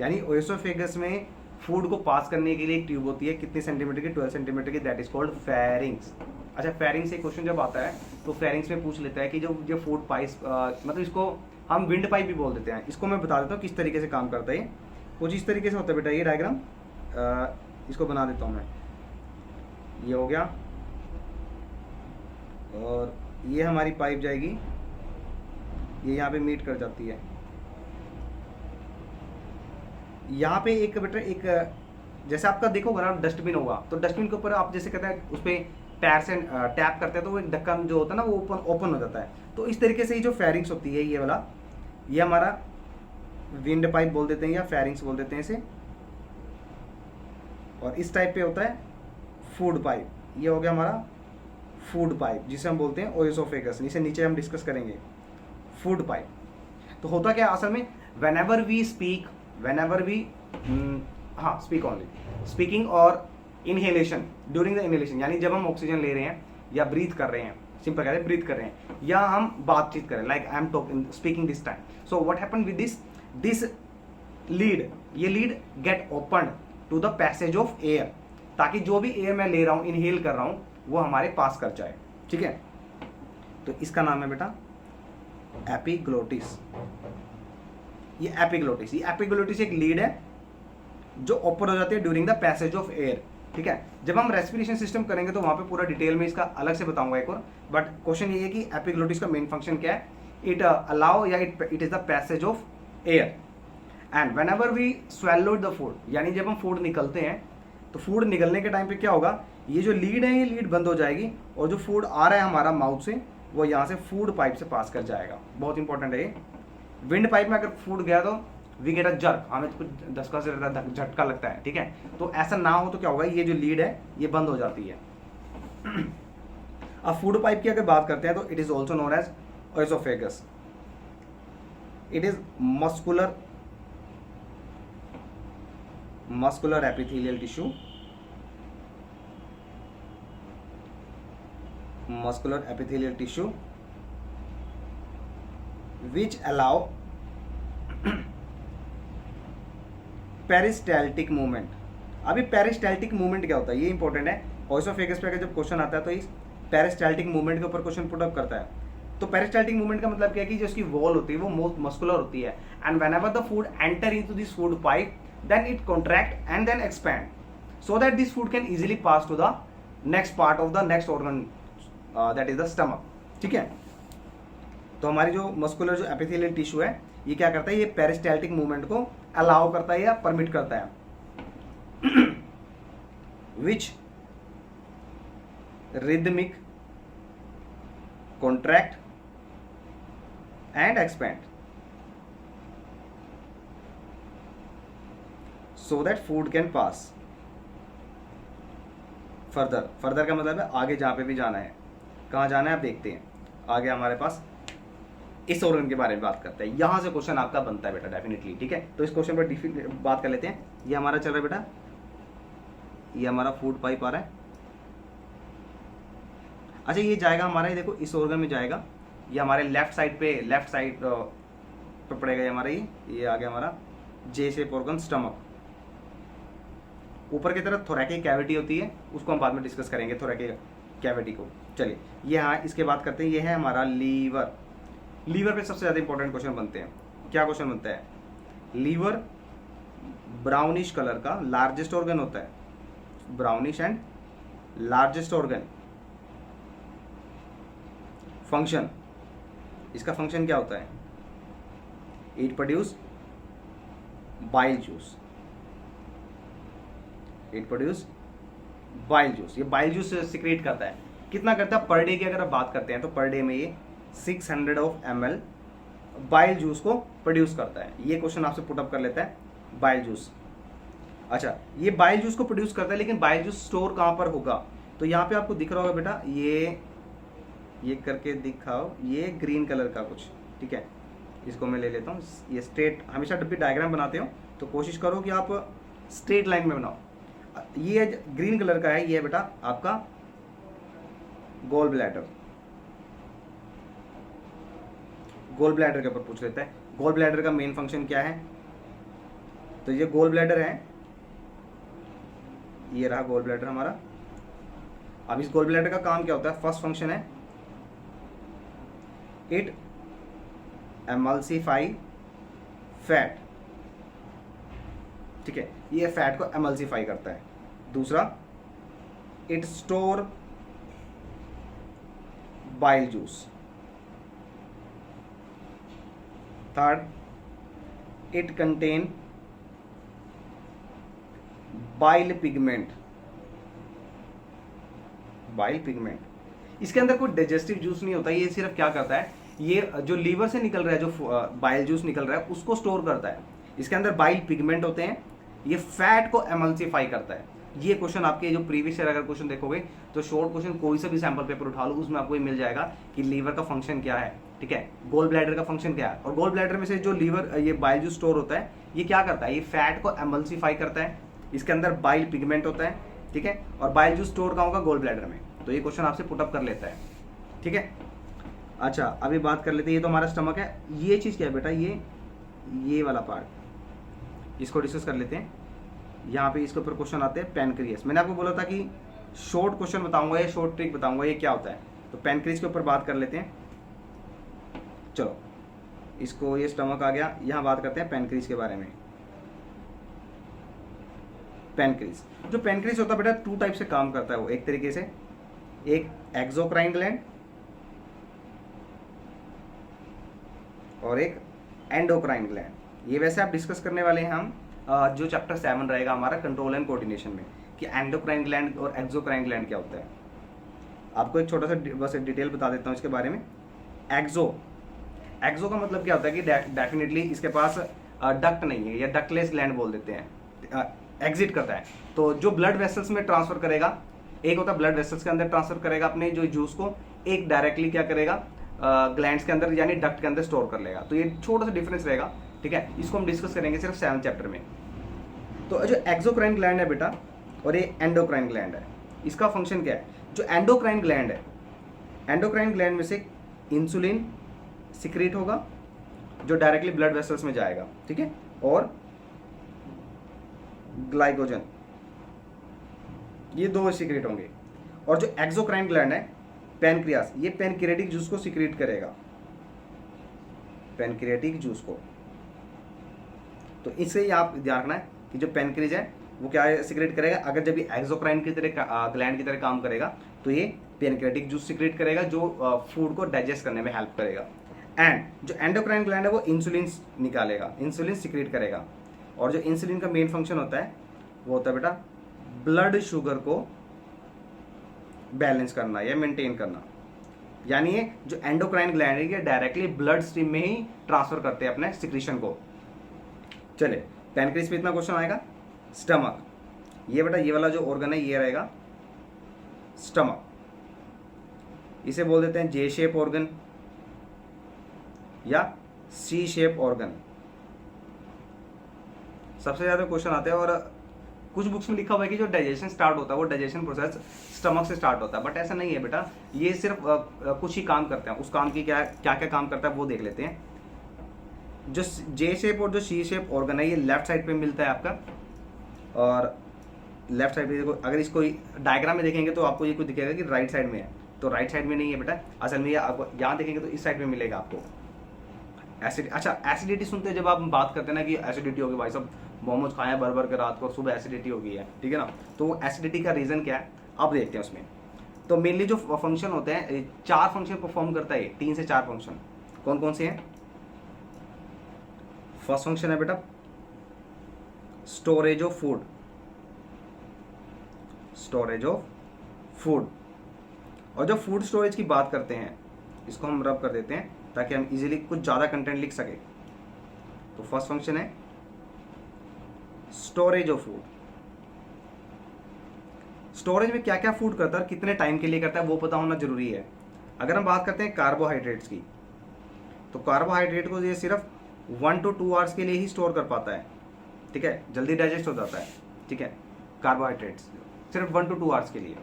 यानी ओएसोफेगस में फूड को पास करने के लिए एक ट्यूब होती है, कितने सेंटीमीटर की? 12 सेंटीमीटर की, दैट इज कॉल्ड फेरिंग्स। अच्छा, फेरिंग्स से क्वेश्चन जब आता है तो फेरिंग्स में पूछ लेता है कि जो फूड पाइप, मतलब इसको हम विंड पाइप भी बोल देते हैं। इसको मैं बता देता हूँ किस तरीके से काम करता है। कुछ इस तरीके से होता है बेटा ये डायग्राम, इसको बना देता हूँ मैं। ये हो गया, और ये हमारी पाइप जाएगी, ये यहाँ पे मीट कर जाती है। यहाँ पे एक बेटा एक जैसे आपका देखोगे ना डस्टबिन होगा, तो डस्टबिन के ऊपर आप जैसे कहते हैं उस पर पैर से टैप करते हैं तो वो एक ढक्कन जो होता है ना वो ओपन हो जाता है। तो इस तरीके से ये जो फेरिंग्स होती है, ये वाला, ये हमारा विंड पाइप बोल देते हैं या फेरिंग्स बोल देते हैं इसे। और इस टाइप पे होता है फूड पाइप। ये हो गया हमारा फूड पाइप, जिसे हम बोलते हैं ओएसोफेगस। इसे नीचे हम डिस्कस करेंगे। फूड पाइप तो होता क्या असल में, whenever we speak, whenever we speak only, speaking और inhalation, during the inhalation, यानी जब हम ऑक्सीजन ले रहे हैं या ब्रीथ कर रहे हैं, सिंपल कहते हैं ब्रीथ कर रहे हैं, या हम बातचीत कर रहे हैं, like I am talking speaking this time. So what happen with this lid, ये lid get open to the passage of air, ताकि जो भी एयर मैं ले रहा हूँ, इनहेल कर रहा हूँ, वो हमारे पास कर जाए। ठीक है, तो इसका नाम है बेटा एपिग्लोटिस। ये एपिग्लोटिस एक लीड है जो ओपन हो जाती है during the passage of air. ठीक है, जब हम रेस्पिरेशन सिस्टम करेंगे तो वहां पे पूरा डिटेल में इसका अलग से बताऊंगा एक और, बट क्वेश्चन ये है कि एपिग्लोटिस का मेन फंक्शन क्या है। इट अलाउ या it is the passage of air and whenever we swallow the food, यानी जब हम फूड निकलते हैं तो फूड निकलने के टाइम पे क्या होगा, ये जो लीड है ये लीड बंद हो जाएगी और जो फूड आ रहा है हमारा माउथ से वो यहाँ से फूड पाइप से पास कर जाएगा। बहुत इंपॉर्टेंट है ये। विंड पाइप में अगर फूड गया तो वी गेट अ जर्क, हमें तो कुछ धक्का से झटका लगता है। ठीक है, तो ऐसा ना हो तो क्या होगा, ये जो लीड है ये बंद हो जाती है। अब फूड पाइप की अगर बात करते हैं तो it is also known as oesophagus. It is muscular epithelial tissue, muscular epithelial tissue which allow peristaltic movement. अभी पेरिस्टाल्टिक मूवमेंट क्या होता है, ये इंपॉर्टेंट है। ओएसोफेगस पे अगर जब क्वेश्चन आता है तो इस पेरिस्टाल्टिक मूवमेंट के ऊपर क्वेश्चन पुट अप करता है। तो पेरिस्टाल्टिक मूवमेंट का मतलब क्या है कि जो इसकी वॉल होती है वो मस्कुलर होती है and whenever the food enter into this food pipe then it contract and then expand so that this food can easily pass to the next part of the next organ that is the stomach. ठीक है, तो हमारी जो मस्कुलर जो एपिथेलियल टिश्यू है ये क्या करता है, ये पेरिस्टाल्टिक मूवमेंट को अलाउ करता है या परमिट करता है। Which rhythmic contract and expand so that food can pass further का मतलब है आगे जहां पे भी जाना है। कहाँ जाना है आप देखते हैं, आगे हमारे पास इस ऑर्गन के बारे में बात करते हैं। यहां से क्वेश्चन आपका बनता है बेटा डेफिनेटली। ठीक है, तो इस क्वेश्चन पर बात कर लेते हैं। ये हमारा चल रहा है बेटा, ये हमारा फूड पाइप आ रहा है। अच्छा, ये जाएगा हमारा, ये देखो इस ऑर्गन में जाएगा, ये हमारे लेफ्ट साइड पे पड़ेगा हमारा, ये आ गया हमारा जे शेप ऑर्गन स्टमक। ऊपर की तरफ थोरैकिक कैविटी होती है, उसको हम बाद में डिस्कस करेंगे थोरैकिक कैविटी को। चलिए, ये हाँ इसके बात करते हैं। ये है हमारा लीवर। लीवर पे सबसे ज़्यादा इंपॉर्टेंट क्वेश्चन बनते हैं। क्या क्वेश्चन बनता है, लीवर ब्राउनिश कलर का लार्जेस्ट ऑर्गन होता है, brownish and largest organ. Function, इसका फंक्शन क्या होता है, it produce bile juice. It produce bile juice, ये बाइल जूस सिक्रेट करता है। कितना करता है पर डे की अगर आप बात करते हैं तो पर डे में ये 600 ml बाइल जूस को प्रोड्यूस करता है। ये क्वेश्चन आपसे पुटअप कर लेता है, बाइल जूस। अच्छा, ये बाइल जूस को प्रोड्यूस करता है, लेकिन बाइल जूस स्टोर कहाँ पर होगा, तो यहाँ पे आपको दिख रहा होगा बेटा, ये करके दिखाओ, ये ग्रीन कलर का कुछ। ठीक है, इसको मैं ले लेता हूँ। ये स्ट्रेट, हमेशा जब भी डायग्राम बनाते हो तो कोशिश करो कि आप स्ट्रेट लाइन में बनाओ। ये ग्रीन कलर का है, ये है बेटा आपका गोल ब्लैडर। गोल ब्लैडर के ऊपर पूछ लेता है, गोल ब्लैडर का मेन फंक्शन क्या है। तो ये गोल ब्लैडर है, ये रहा गोल ब्लैडर हमारा। अब इस गोल ब्लैडर का काम क्या होता है, फर्स्ट फंक्शन है इट एमल्सिफाई फैट। ठीक है, ये फैट को एमल्सिफाई करता है। दूसरा, it store bile juice. Third, it contain bile pigment. Bile pigment, इसके अंदर कोई डाइजेस्टिव जूस नहीं होता, ये सिर्फ क्या करता है, ये जो लीवर से निकल रहा है, जो बाइल जूस निकल रहा है उसको स्टोर करता है। इसके अंदर बाइल पिगमेंट होते हैं, ये फैट को एमल्सिफाई करता है। ये क्वेश्चन आपके जो प्रीवियस ईयर अगर क्वेश्चन देखोगे तो शॉर्ट क्वेश्चन कोई से भी सैंपल पेपर उठा लो, उसमें आपको ये मिल जाएगा कि लीवर का फंक्शन क्या है। ठीक है, गोल ब्लैडर का फंक्शन क्या है, और गोल ब्लैडर में से जो लीवर ये बाइल जूस स्टोर होता है, ये क्या करता है, ये फैट को एमल्सिफाई करता है। इसके अंदर बाइल पिगमेंट होता है। ठीक है, और बाइल जूस स्टोर कहाँ होगा, गोल ब्लैडर में। तो ये क्वेश्चन आपसे पुटअप कर लेता है। ठीक है, अच्छा अभी बात कर लेते हैं, ये तो हमारा स्टमक है। ये चीज़ क्या है बेटा, ये वाला पार्ट, इसको डिस्कस कर लेते हैं। यहाँ पे इसके ऊपर क्वेश्चन आते हैं पैनक्रियास। मैंने आपको बोला था कि शॉर्ट क्वेश्चन बताऊंगा या शॉर्ट ट्रिक बताऊंगा ये क्या होता है। तो पैनक्रियास के ऊपर बात कर लेते हैं। चलो इसको, ये स्टमक आ गया, यहाँ बात करते हैं पैनक्रियास के बारे में। पैनक्रियास, जो पैनक्रियास होता है बेटा 2 टाइप से काम करता है वो। एक तरीके से एक एक्सोक्राइन ग्लैंड और एक एंडोक्राइन ग्लैंड। ये वैसे आप डिस्कस करने वाले हैं हम जो चैप्टर 7 रहेगा हमारा कंट्रोल एंड कोऑर्डिनेशन में, कि एंडोक्राइन ग्लैंड और एक्सोक्राइन ग्लैंड क्या होता है। आपको एक छोटा सा बस डिटेल बता देता हूँ इसके बारे में। एक्सो का मतलब क्या होता है कि डेफिनेटली इसके पास डक्ट नहीं है, या डक्टलेस ग्लैंड बोल देते हैं, एग्जिट करता है। तो जो ब्लड वेसल्स में ट्रांसफर करेगा, एक होता है ब्लड वेसल्स के अंदर ट्रांसफर करेगा अपने जो जूस को, एक डायरेक्टली क्या करेगा ग्लैंड्स के अंदर यानी डक्ट के अंदर स्टोर कर लेगा। तो ये छोटा सा डिफरेंस रहेगा, ठीक है। इसको हम डिस्कस करेंगे सिर्फ 7 चैप्टर में। तो जो एक्सोक्राइन ग्लैंड है बेटा और ये एंडोक्राइन ग्लैंड है, इसका फंक्शन क्या है। जो एंडोक्राइन ग्लैंड है, एंडोक्राइन ग्लैंड में से इंसुलिन सिक्रीट होगा जो डायरेक्टली ब्लड वेसल्स में जाएगा, ठीक है, और ग्लाइकोजन, ये 2 सिक्रीट होंगे। और जो एक्सोक्राइन ग्लैंड है पैनक्रियास, ये पैनक्रियाटिक जूस को सिक्रीट करेगा, पैनक्रियाटिक जूस को। तो इससे ही आप ध्यान रखना है कि जो पैनक्रियाज है वो क्या सिक्रेट करेगा। अगर जब ये एक्सोक्राइन की तरह ग्लैंड की तरह काम करेगा तो ये पैनक्रियाटिक जूस सिक्रेट करेगा जो फूड को डाइजेस्ट करने में हेल्प करेगा। एंड जो एंडोक्राइन ग्लैंड है वो इंसुलिन निकालेगा, इंसुलिन सिक्रेट करेगा। और जो इंसुलिन का मेन फंक्शन होता है वो होता है बेटा ब्लड शुगर को बैलेंस करना या मेंटेन करना। यानी ये जो एंडोक्राइन ग्लैंड है ये डायरेक्टली ब्लड स्ट्रीम में ही ट्रांसफर करते हैं अपने सिक्रीशन को। चले पैनक्रियास पे इतना क्वेश्चन आएगा। स्टमक, ये बेटा ये वाला जो ऑर्गन है ये रहेगा स्टमक, इसे बोल देते हैं जे शेप ऑर्गन या सी शेप ऑर्गन। सबसे ज्यादा क्वेश्चन आते हैं और कुछ बुक्स में लिखा हुआ है कि जो डाइजेशन स्टार्ट होता है वो डाइजेशन प्रोसेस स्टमक से स्टार्ट होता है, बट ऐसा नहीं है बेटा। ये सिर्फ कुछ ही काम करते हैं, उस काम की क्या क्या काम करता है वो देख लेते हैं। जो जे शेप और जो सी शेप ऑर्गन है ये लेफ्ट साइड पे मिलता है आपका, और लेफ्ट साइड पे देखो, अगर इसको डायग्राम में देखेंगे तो आपको ये कुछ दिखेगा कि राइट साइड में है, तो राइट साइड में नहीं है बेटा, असल में ये आपको यहाँ देखेंगे तो इस साइड में मिलेगा आपको। अच्छा एसिडिटी सुनते हैं जब आप बात करते हैं ना कि एसिडिटी होगी, भाई साहब मोमोज खाए बर्गर के रात को, सुबह एसिडिटी हो गई है, ठीक है ना। तो वो एसिडिटी का रीज़न क्या है आप देखते हैं उसमें। तो मेनली जो फंक्शन होते हैं 4 फंक्शन परफॉर्म करता है, 3 से 4 फंक्शन। कौन कौन से हैं। फर्स्ट फंक्शन है बेटा storage of food, storage of food. और जब फूड स्टोरेज की बात करते हैं इसको हम रब कर देते हैं ताकि हम इजीली कुछ ज़्यादा कंटेंट लिख सके। तो फर्स्ट फंक्शन है स्टोरेज ऑफ फूड। स्टोरेज में क्या क्या फूड करता है और कितने टाइम के लिए करता है वो पता होना जरूरी है। अगर हम बात करते हैं कार्बोहाइड्रेट्स की, तो कार्बोहाइड्रेट को ये सिर्फ 1 to 2 आवर्स के लिए ही स्टोर कर पाता है, ठीक है, जल्दी डाइजेस्ट हो जाता है, ठीक है, कार्बोहाइड्रेट्स सिर्फ 1 to 2 आवर्स के लिए।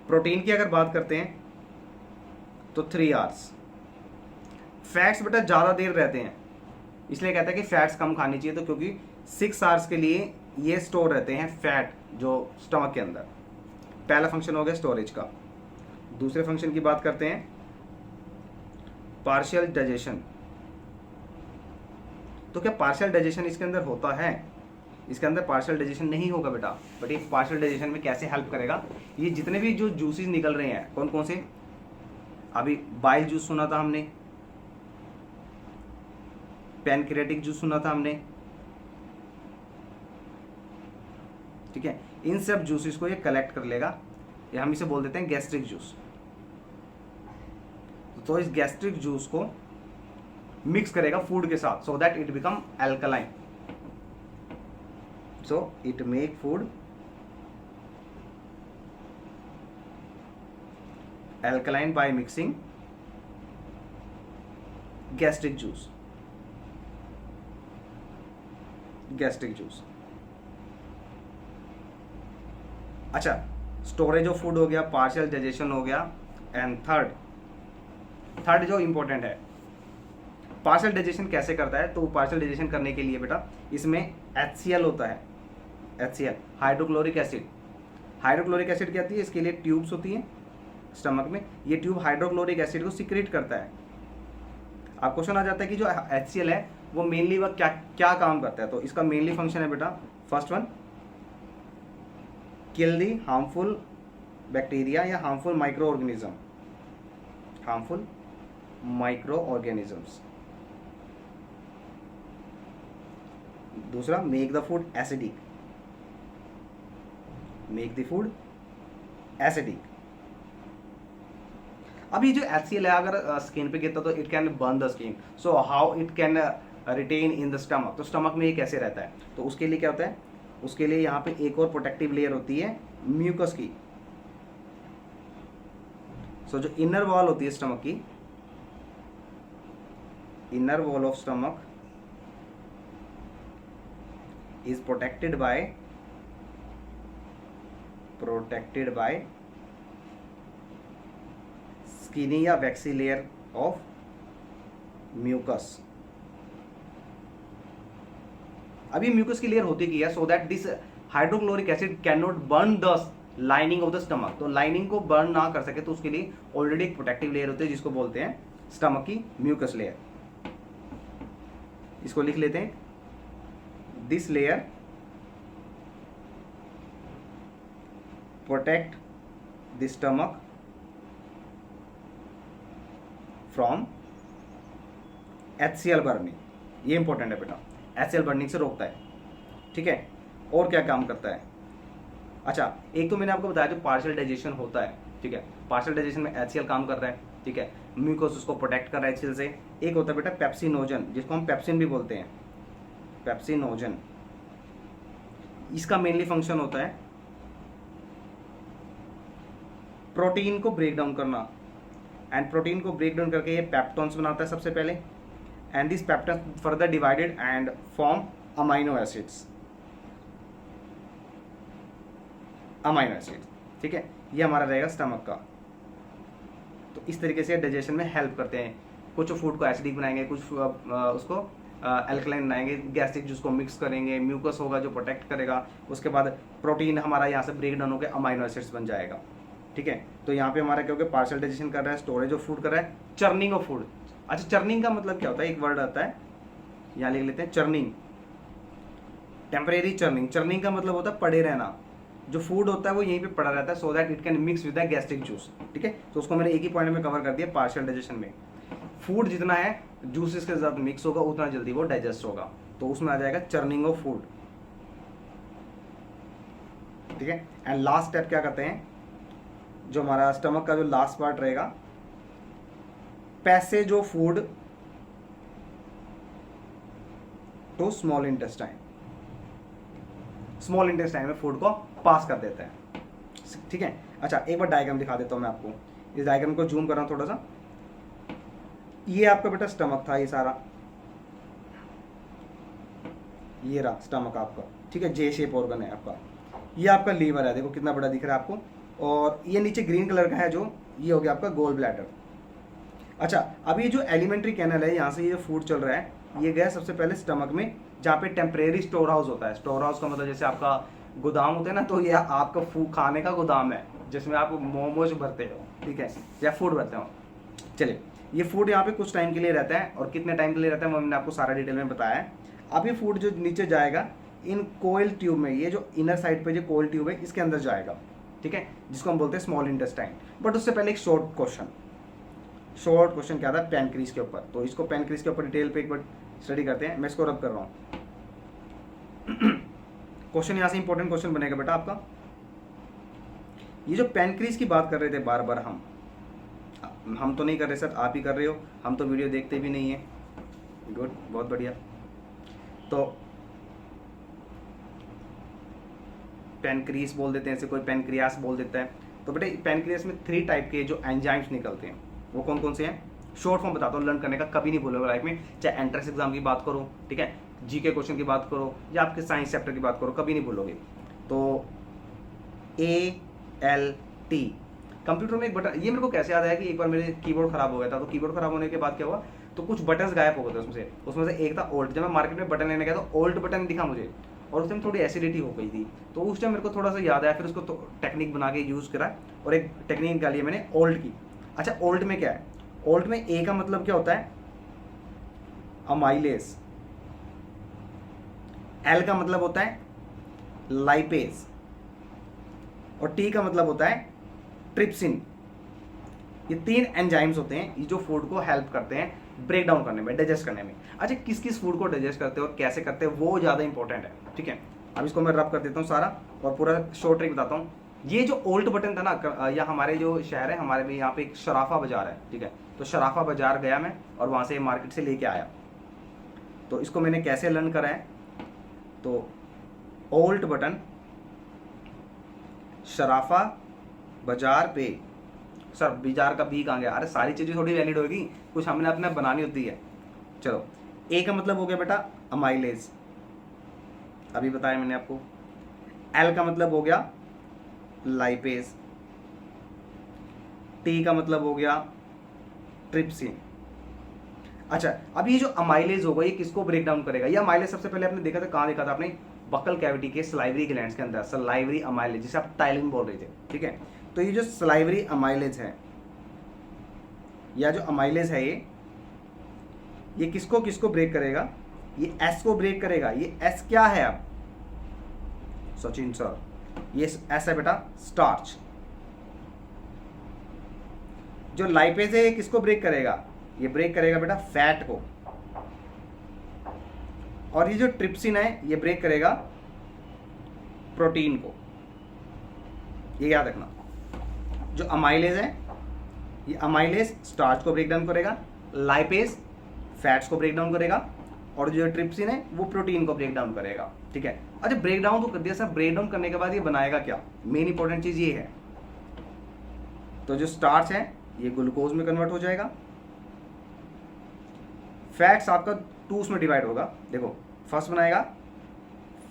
प्रोटीन की अगर बात करते हैं तो 3 आवर्स। फैट्स बेटा ज़्यादा देर रहते हैं, इसलिए कहते हैं कि फैट्स कम खानी चाहिए, तो क्योंकि 6 आवर्स के लिए ये स्टोर रहते हैं फैट जो स्टमक के अंदर। पहला फंक्शन हो गया स्टोरेज का। दूसरे फंक्शन की बात करते हैं पार्शियल डाइजेशन। तो क्या पार्शियल डाइजेशन इसके अंदर होता है। इसके अंदर पार्शियल डाइजेशन नहीं होगा बेटा, बट ये पार्शियल डाइजेशन में कैसे हेल्प करेगा। ये जितने भी जो जूसेस निकल रहे हैं कौन कौन से, अभी बाइल जूस सुना था हमने, पैनक्रियाटिक जूस सुना था हमने, ठीक है, इन सब जूसेस को ये कलेक्ट कर लेगा, या हम इसे बोल देते हैं गैस्ट्रिक जूस। तो इस गैस्ट्रिक जूस को मिक्स करेगा फूड के साथ, सो that it become alkaline, so it make food alkaline by mixing gastric juice, gastric juice। अच्छा, स्टोरेज ऑफ फूड हो गया, पार्शियल डाइजेशन हो गया, एंड थर्ड जो इंपॉर्टेंट है, पार्शियल डाइजेशन कैसे करता है। तो पार्शियल डाइजेशन करने के लिए बेटा इसमें HCl होता है, HCl, hydrochloric acid. Hydrochloric acid क्या होती है, इसके लिए ट्यूब्स होती हैं स्टमक में, ये ट्यूब हाइड्रोक्लोरिक एसिड को सिक्रेट करता है। अब क्वेश्चन आ जाता है कि जो HCl है वो मेनली वह क्या क्या काम करता है, तो इसका मेनली फंक्शन है बेटा, first one, kill the harmful bacteria या harmful microorganism, harmful microorganisms. दूसरा, make the food acidic, make the food acidic. अब ये जो HCl है अगर स्किन पे गिरता तो it can burn the skin, so how it can retain in the stomach, तो स्टमक में ये कैसे रहता है, तो उसके लिए क्या होता है, उसके लिए यहाँ पे एक और प्रोटेक्टिव लेयर होती है म्यूकस की। सो जो इनर वॉल होती है स्टमक की, inner wall of stomach is protected by skinny या वैक्सी लेयर ऑफ म्यूकस। अब ये म्यूकस की लेयर होती की है सो that this hydrochloric acid can not burn the lining of the stomach, तो लाइनिंग को बर्न ना कर सके तो उसके लिए ऑलरेडी एक प्रोटेक्टिव लेयर होती है जिसको बोलते हैं स्टमक की म्यूकस लेयर। इसको लिख लेते हैं, this layer protect the stomach from HCl burning. ये इंपॉर्टेंट है बेटा, HCl बर्निंग से रोकता है, ठीक है। और क्या काम करता है, अच्छा एक तो मैंने आपको बताया जो पार्शियल डाइजेशन होता है, ठीक है, पार्शियल डाइजेशन में HCl काम कर रहा है, ठीक है, म्यूकोस उसको प्रोटेक्ट कर रहा है HCl से। एक होता है बेटा पेप्सिनोजन, जिसको हम पेप्सिन भी बोलते हैं, पेप्सिनोजन। इसका मेनली फंक्शन होता है प्रोटीन को ब्रेक डाउन करना, एंड प्रोटीन को ब्रेक डाउन करके ये पेप्टोन्स बनाता है सबसे पहले, and this peptones further divided and form amino acids, amino acid, ठीक है। ये हमारा रहेगा स्टमक का। तो इस तरीके से डाइजेशन में हेल्प करते हैं, कुछ फूड को एसिडिक बनाएंगे, कुछ उसको अल्कलाइन बनाएंगे, गैस्ट्रिक जूस को मिक्स करेंगे, म्यूकस होगा जो प्रोटेक्ट करेगा, उसके बाद प्रोटीन हमारा यहाँ से ब्रेक डाउन होकर अमाइनो एसिड्स बन जाएगा, ठीक है। तो यहाँ पे हमारा क्या होगा, पार्शियल डाइजेशन कर रहा है, स्टोरेज ऑफ फूड कर रहा है, चर्निंग ऑफ फूड। अच्छा चर्निंग का मतलब क्या होता है, एक वर्ड आता है यहाँ लिख लेते हैं, चर्निंग, टेम्परेरी चर्निंग। चर्निंग का मतलब होता है पड़े रहना, जो फूड होता है वो यहीं पे पड़ा रहता है सो that it can mix with the gastric juice, ठीक है। तो उसको मैंने एक ही पॉइंट में कवर कर दिया, पार्शियल डाइजेशन में फूड जितना है जूसेस के साथ मिक्स होगा उतना जल्दी वो डाइजेस्ट होगा, तो उसमें आ जाएगा चर्निंग ऑफ फूड, ठीक है। एंड लास्ट स्टेप क्या करते हैं, जो हमारा स्टमक का जो लास्ट पार्ट रहेगा, passage of food to small intestine, small intestine में फूड को पास कर देता है, ठीक है। अच्छा एक बार डायग्राम दिखा देता हूं मैं आपको, इस डायग्राम को जूम कर रहा हूं थोड़ा सा। ये आपका बेटा स्टमक था, ये सारा, ये रहा स्टमक आपका, ठीक है, जे शेप ऑर्गन है आपका। ये आपका लीवर है, देखो कितना बड़ा दिख रहा है आपको, और ये नीचे ग्रीन कलर का है जो, ये हो गया आपका गोल ब्लैडर। अच्छा अब ये जो एलिमेंट्री कैनल है, यहाँ से ये फूड चल रहा है, ये गया सबसे पहले स्टमक में, जहाँ पे टेम्परेरी स्टोर हाउस होता है। स्टोर हाउस का मतलब जैसे आपका गोदाम होता है ना, तो ये आपका खाने का गोदाम है जिसमें आप मोमोज भरते हो, ठीक है, या फूड भरते हो। चलिए ये फूड यहाँ पे कुछ टाइम के लिए रहता है, और कितने टाइम के लिए रहता है वो मैंने आपको सारा डिटेल में बताया है। अब ये फूड जो नीचे जाएगा इन कोयल ट्यूब में, ये जो इनर साइड पे जो कोयल ट्यूब है इसके अंदर जाएगा, ठीक है, जिसको हम बोलते हैं स्मॉल इंटेस्टाइन। बट उससे पहले एक शॉर्ट क्वेश्चन क्या था पैनक्रीज के ऊपर, तो इसको पैनक्रीज के ऊपर डिटेल पे एक बार स्टडी करते हैं। मैं इसको रब कर रहा हूँ, क्वेश्चन यहाँ से इंपॉर्टेंट क्वेश्चन बनेगा बेटा आपका। ये जो पैनक्रीज की बात कर रहे थे बार बार, हम तो नहीं कर रहे सर, आप ही कर रहे हो, हम तो वीडियो देखते भी नहीं है। गुड, बहुत बढ़िया। तो पैनक्रीज बोल देते हैं, ऐसे कोई पैनक्रियास बोल देता है। तो बेटे पैनक्रियास में 3 टाइप के जो एंजाइम्स निकलते हैं, वो कौन कौन से हैं, शॉर्ट फॉर्म बताता हूँ, लर्न करने का कभी नहीं भूलोगे लाइफ में, चाहे एंट्रेंस एग्जाम की बात करो, ठीक है, जीके क्वेश्चन की बात करो, या आपके साइंस चैप्टर की बात करो, कभी नहीं भूलोगे। तो ALT, कंप्यूटर में एक बटन, ये मेरे को कैसे याद आया कि एक बार मेरे कीबोर्ड खराब हो गया था, तो कीबोर्ड खराब होने के बाद क्या हुआ, तो कुछ बटन्स गायब हो गए थे उसमें से एक था ऑल्ट। जब मैं मार्केट में बटन लेने गया तो ऑल्ट बटन दिखा मुझे, और उस टाइम थोड़ी एसिडिटी हो गई थी, तो उस टाइम मेरे को थोड़ा सा याद आया, फिर उसको तो टेक्निक बना के यूज़ करा और एक टेक्निक निकाली है मैंने ओल्ट की। अच्छा, ओल्ट में क्या है? ओल्ट में ए का मतलब क्या होता है? अमाइलेज। एल का मतलब होता है लाइपेज और टी का मतलब होता है ट्रिप्सिन। ये 3 एंजाइम्स होते हैं, ये जो फूड को हेल्प करते हैं ब्रेक डाउन करने में, डाइजेस्ट करने में। अच्छा, किस किस फूड को डाइजेस्ट करते हैं और कैसे करते हैं वो ज़्यादा इंपॉर्टेंट है, ठीक है। अब इसको मैं रब कर देता हूँ सारा और पूरा शॉर्ट ट्रिक बताता हूँ। ये जो ओल्ट बटन था ना, या हमारे जो शहर है, हमारे में यहाँ पे एक शराफा बाजार है, ठीक है। तो शराफा बाजार गया मैं और वहाँ से मार्केट से लेके आया। तो इसको मैंने कैसे लर्न करा है? तो ओल्ट बटन शराफा बाजार पे, सर बाजार का बी कहाँ गया? अरे सारी चीज़ें थोड़ी वैलिड होगी, कुछ हमने अपने बनानी होती है। चलो, ए का मतलब हो गया बेटा अमाइलेज, अभी बताया मैंने आपको। एल का मतलब हो गया लाइपेज, टी का मतलब हो गया ट्रिप्सिन। अच्छा, अब ये जो अमाइलेज होगा ये किसको ब्रेक डाउन करेगा? ये अमाइलेज सबसे पहले आपने देखा था, कहाँ देखा था आपने? बक्कल कैविटी के सलाइवरी ग्लैंड्स के अंदर, सलाइवरी अमाइलेज, जिसे आप टाइलिन बोल रहे थे, ठीक है। तो ये जो सलाइवरी अमाइलेज है या जो अमाइलेज है ये किसको किसको ब्रेक करेगा? ये एस को ब्रेक करेगा। ये एस क्या है अब सचिन सर? ये एस है बेटा स्टार्च। जो लाइपेज है ये किसको ब्रेक करेगा? ये ब्रेक करेगा बेटा फैट को। और ये जो ट्रिप्सिन है ये ब्रेक करेगा प्रोटीन को। ये याद रखना, जो अमाइलेज है ये अमाइलेज स्टार्च को ब्रेक डाउन करेगा, लाइपेज फैट्स को ब्रेक डाउन करेगा और जो ट्रिप्सिन है वो प्रोटीन को ब्रेक डाउन करेगा, ठीक है। अच्छा, ब्रेक डाउन तो कर दिया सर, ब्रेक डाउन करने के बाद ये बनाएगा क्या? मेन इंपॉर्टेंट चीज ये है। तो जो स्टार्च है ये ग्लूकोज में कन्वर्ट हो जाएगा, फैट्स आपका 2 में डिवाइड होगा। देखो, फर्स्ट बनाएगा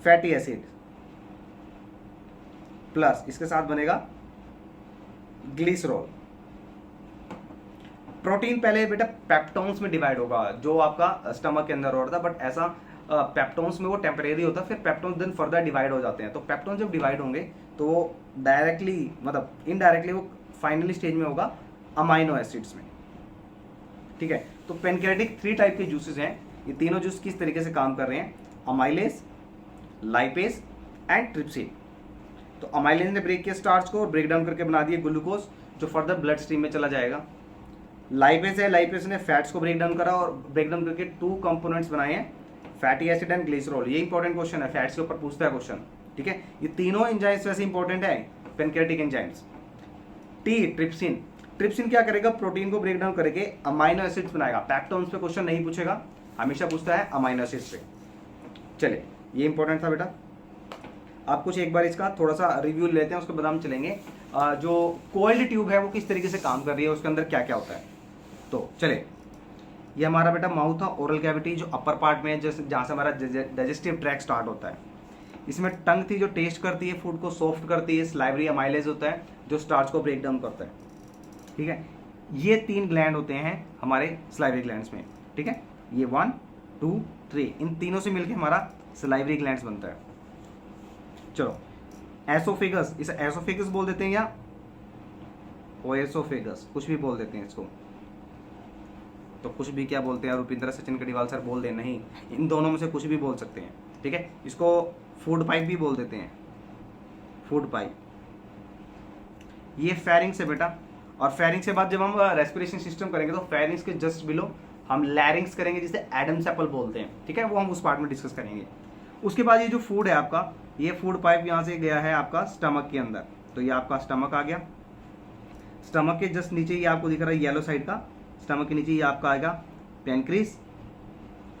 फैटी एसिड प्लस इसके साथ बनेगा ग्लिसरॉल। प्रोटीन पहले बेटा पेप्टोन्स में डिवाइड होगा, जो आपका स्टमक के अंदर हो रहा था, बट ऐसा पेप्टोन्स में वो टेम्परेरी होता है, फिर पेप्टोन्स देन फर्दर डिवाइड हो जाते हैं। तो पेप्टोन्स जब डिवाइड होंगे तो वो डायरेक्टली मतलब इनडायरेक्टली वो फाइनली स्टेज में होगा अमाइनो एसिड्स में, ठीक है। तो पेनक्रियाटिक 3 टाइप के जूसेस हैं। ये तीनों जूस किस तरीके से काम कर रहे हैं? Amylase, lipase and trypsin. तो अमाइलेज ने ब्रेक किया स्टार्च को और ब्रेक डाउन करके बना दिया ग्लूकोज, जो फर्दर ब्लड स्ट्रीम में चला जाएगा। लाइपेज है, लाइपेज ने फैट्स को ब्रेक डाउन करा और ब्रेक डाउन करके 2 कंपोनेंट्स बनाए हैं, फैटी एसिड एंड ग्लिसरॉल। ये इंपॉर्टेंट क्वेश्चन है, फैट्स के ऊपर पूछता है क्वेश्चन, ठीक है। ये तीनों एंजाइम्स वैसे इंपॉर्टेंट है, pancreatic enzymes. T trypsin, trypsin क्या करेगा? प्रोटीन को ब्रेक डाउन करके अमाइनो एसिड्स बनाएगा। पेप्टोन्स पे क्वेश्चन नहीं पूछेगा, हमेशा पूछता है अमाइनो एसिड्स पे। चले, ये इंपॉर्टेंट था बेटा। आप कुछ एक बार इसका थोड़ा सा रिव्यू लेते हैं, उसके बाद हम चलेंगे जो कोल्ड ट्यूब है वो किस तरीके से काम कर रही है, उसके अंदर क्या क्या होता है। तो चले, ये हमारा बेटा माउथ था, ओरल कैविटी जो अपर पार्ट में है, जहाँ से हमारा डाइजेस्टिव ट्रैक स्टार्ट होता है। इसमें टंग थी जो टेस्ट करती है फूड को, सॉफ्ट करती है। सलाइवरी अमाइलेज होता है जो स्टार्च को ब्रेक डाउन करता है, ठीक है। ये 3 ग्लैंड होते हैं हमारे सलाइवरी ग्लैंड्स में, ठीक है। ये 1 2 3, इन तीनों से मिलकर हमारा सलाइवरी ग्लैंड्स बनता है। चलो, एसोफेगस, इसे एसोफेगस बोल देते हैं या ओएसोफेगस, कुछ भी बोल देते हैं इसको। तो कुछ भी क्या बोलते हैं? रुपिंदर सचिन कड़ीवाल सर बोल दे, नहीं, इन दोनों में से कुछ भी बोल सकते हैं, ठीक है। इसको फूड पाइप भी बोल देते हैं, फूड पाइप। ये फेरिंग्स है बेटा, और फेरिंग्स के बाद जब हम रेस्पिरेशन सिस्टम करेंगे तो फेरिंग्स के जस्ट बिलो हम लैरिंग्स करेंगे, जिसे एडम्स एप्पल बोलते हैं, ठीक है। वो हम उस पार्ट में डिस्कस करेंगे। उसके बाद ये जो फूड है आपका, ये फूड पाइप यहाँ से गया है आपका स्टमक के अंदर, तो ये आपका स्टमक आ गया। स्टमक के जस्ट नीचे ये आपको दिख रहा है येलो साइड का, स्टमक के नीचे ये आपका आएगा पैनक्रीज,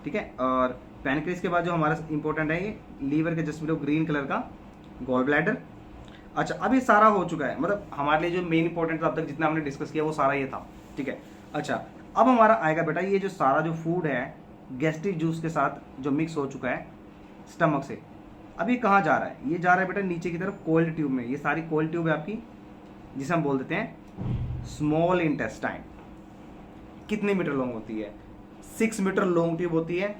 ठीक है। और पैनक्रीज के बाद जो हमारा इंपॉर्टेंट है ये लीवर के जस्ट बिलो ग्रीन कलर का गॉल ब्लैडर। अच्छा, अब ये सारा हो चुका है, मतलब हमारे लिए जो मेन इंपॉर्टेंट था अब तक जितना हमने डिस्कस किया वो सारा ये था, ठीक है। अच्छा, अब हमारा आएगा बेटा ये जो सारा जो फूड है गैस्ट्रिक जूस के साथ जो मिक्स हो चुका है स्टमक से, अब ये कहाँ जा रहा है? ये जा रहा है बेटा नीचे की तरफ कोल्ड ट्यूब में। ये सारी कोल्ड ट्यूब है आपकी, जिसे हम बोल देते हैं स्मॉल इंटेस्टाइन। कितने मीटर लॉन्ग होती है? 6 मीटर लॉन्ग ट्यूब होती है।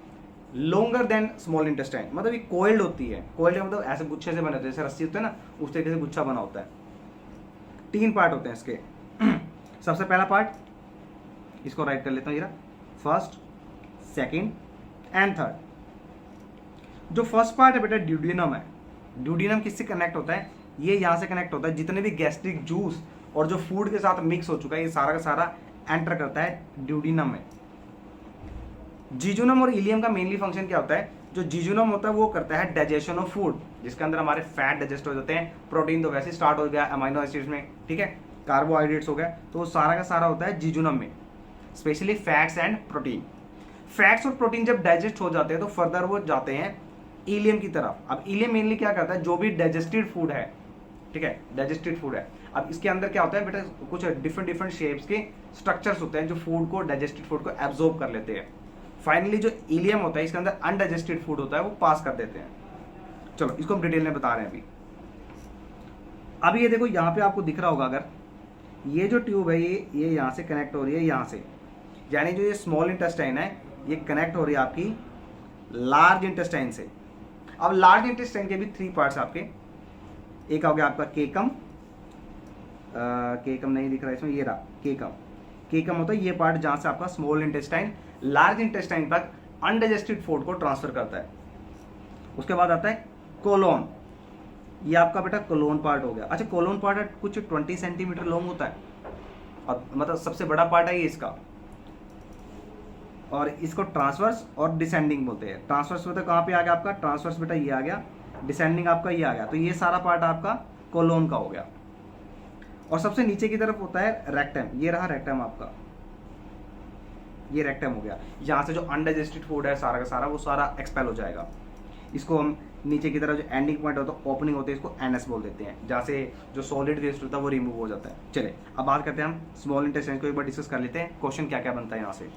लोंगर देन स्मॉल इंटेस्टाइन, मतलब ये कोइल्ड होती है। कोइल्ड मतलब ऐसे गुच्छे से बने होते हैं, जैसे रस्सी होते हैं ना, उस तरीके से गुच्छा बना होता है। 3 पार्ट होते हैं इसके। सबसे पहला पार्ट, इसको राइट कर लेता हूँ, ये फर्स्ट, सेकंड एंड थर्ड। जो फर्स्ट पार्ट है बेटा ड्यूडिनम है। ड्यूडिनम किससे कनेक्ट होता है? ये यहाँ से कनेक्ट होता है। जितने भी गैस्ट्रिक जूस और जो फूड के साथ मिक्स हो चुका है, ये सारा का सारा एंटर करता है ड्यूडिनम में। जीजुनम और इलियम का मेनली फंक्शन क्या होता है? जो जीजुनम होता है वो करता है डाइजेशन ऑफ फूड, जिसके अंदर हमारे फैट डाइजेस्ट हो जाते हैं। प्रोटीन तो वैसे स्टार्ट हो गया अमाइनो एसिड्स में, ठीक है, कार्बोहाइड्रेट्स हो गया, तो सारा का सारा होता है जीजुनम में, specially fats and protein. Fats और प्रोटीन जब डाइजेस्ट हो जाते हैं तो फर्दर वो जाते हैं इलियम की तरफ। अब इलियम मेनली क्या करता है? जो भी डाइजेस्टेड फूड है, ठीक है, डाइजेस्टेड फूड है। अब इसके अंदर क्या होता है बेटा? कुछ डिफरेंट शेप्स के स्ट्रक्चर्स होते हैं जो फूड को, डाइजेस्टेड फूड को एब्जॉर्ब कर लेते हैं। फाइनली जो इलियम होता है, इसके अंदर अनडाइजेस्टेड फूड होता है, वो पास कर देते हैं। चलो इसको हम डिटेल में बता रहे हैं अभी ये देखो, यहाँ पे आपको दिख रहा होगा, अगर ये जो ट्यूब है ये यहाँ से कनेक्ट हो रही है, यहाँ से, यानी जो ये स्मॉल इंटेस्टाइन है ये कनेक्ट हो रही है आपकी लार्ज इंटेस्टाइन से। अब लार्ज इंटेस्टाइन के भी 3 पार्ट्स आपके। एक हो गया आपका केकम, केकम नहीं दिख रहा इसमें, ये रहा केकम। केकम होता है ये पार्ट जहाँ से आपका स्मॉल इंटेस्टाइन लार्ज इंटेस्टाइन तक अनडाइजेस्टेड फूड को ट्रांसफर करता है। उसके बाद आता है कोलोन, ये आपका बेटा कोलोन पार्ट हो गया। अच्छा, कोलोन पार्ट कुछ 20 सेंटीमीटर लॉन्ग होता है, और मतलब सबसे बड़ा पार्ट है ये इसका, और इसको ट्रांसवर्स और डिसेंडिंग बोलते हैं। ट्रांसवर्स होता है कहाँ पे आ गया आपका? ट्रांसवर्स बेटा ये आ गया, डिसेंडिंग आपका ये आ गया, तो ये सारा पार्ट आपका कोलोन का हो गया। और सबसे नीचे की तरफ होता है रेक्टम, ये रहा रेक्टम आपका, ये रेक्टम हो गया। यहाँ से जो अनडाइजेस्टेड फूड है सारा का सारा वो सारा एक्सपेल हो जाएगा। इसको हम नीचे की तरफ जो एंडिंग पॉइंट होता है, ओपनिंग होती है, इसको एनएस बोल देते हैं, जहाँ से जो सॉलिड वेस्ट होता है वो रिमूव हो जाता है। चले अब बात करते हैं हम स्मॉल इंटेस्टाइन को, एक बार डिस्कस कर लेते हैं क्वेश्चन क्या क्या बनता है यहाँ से।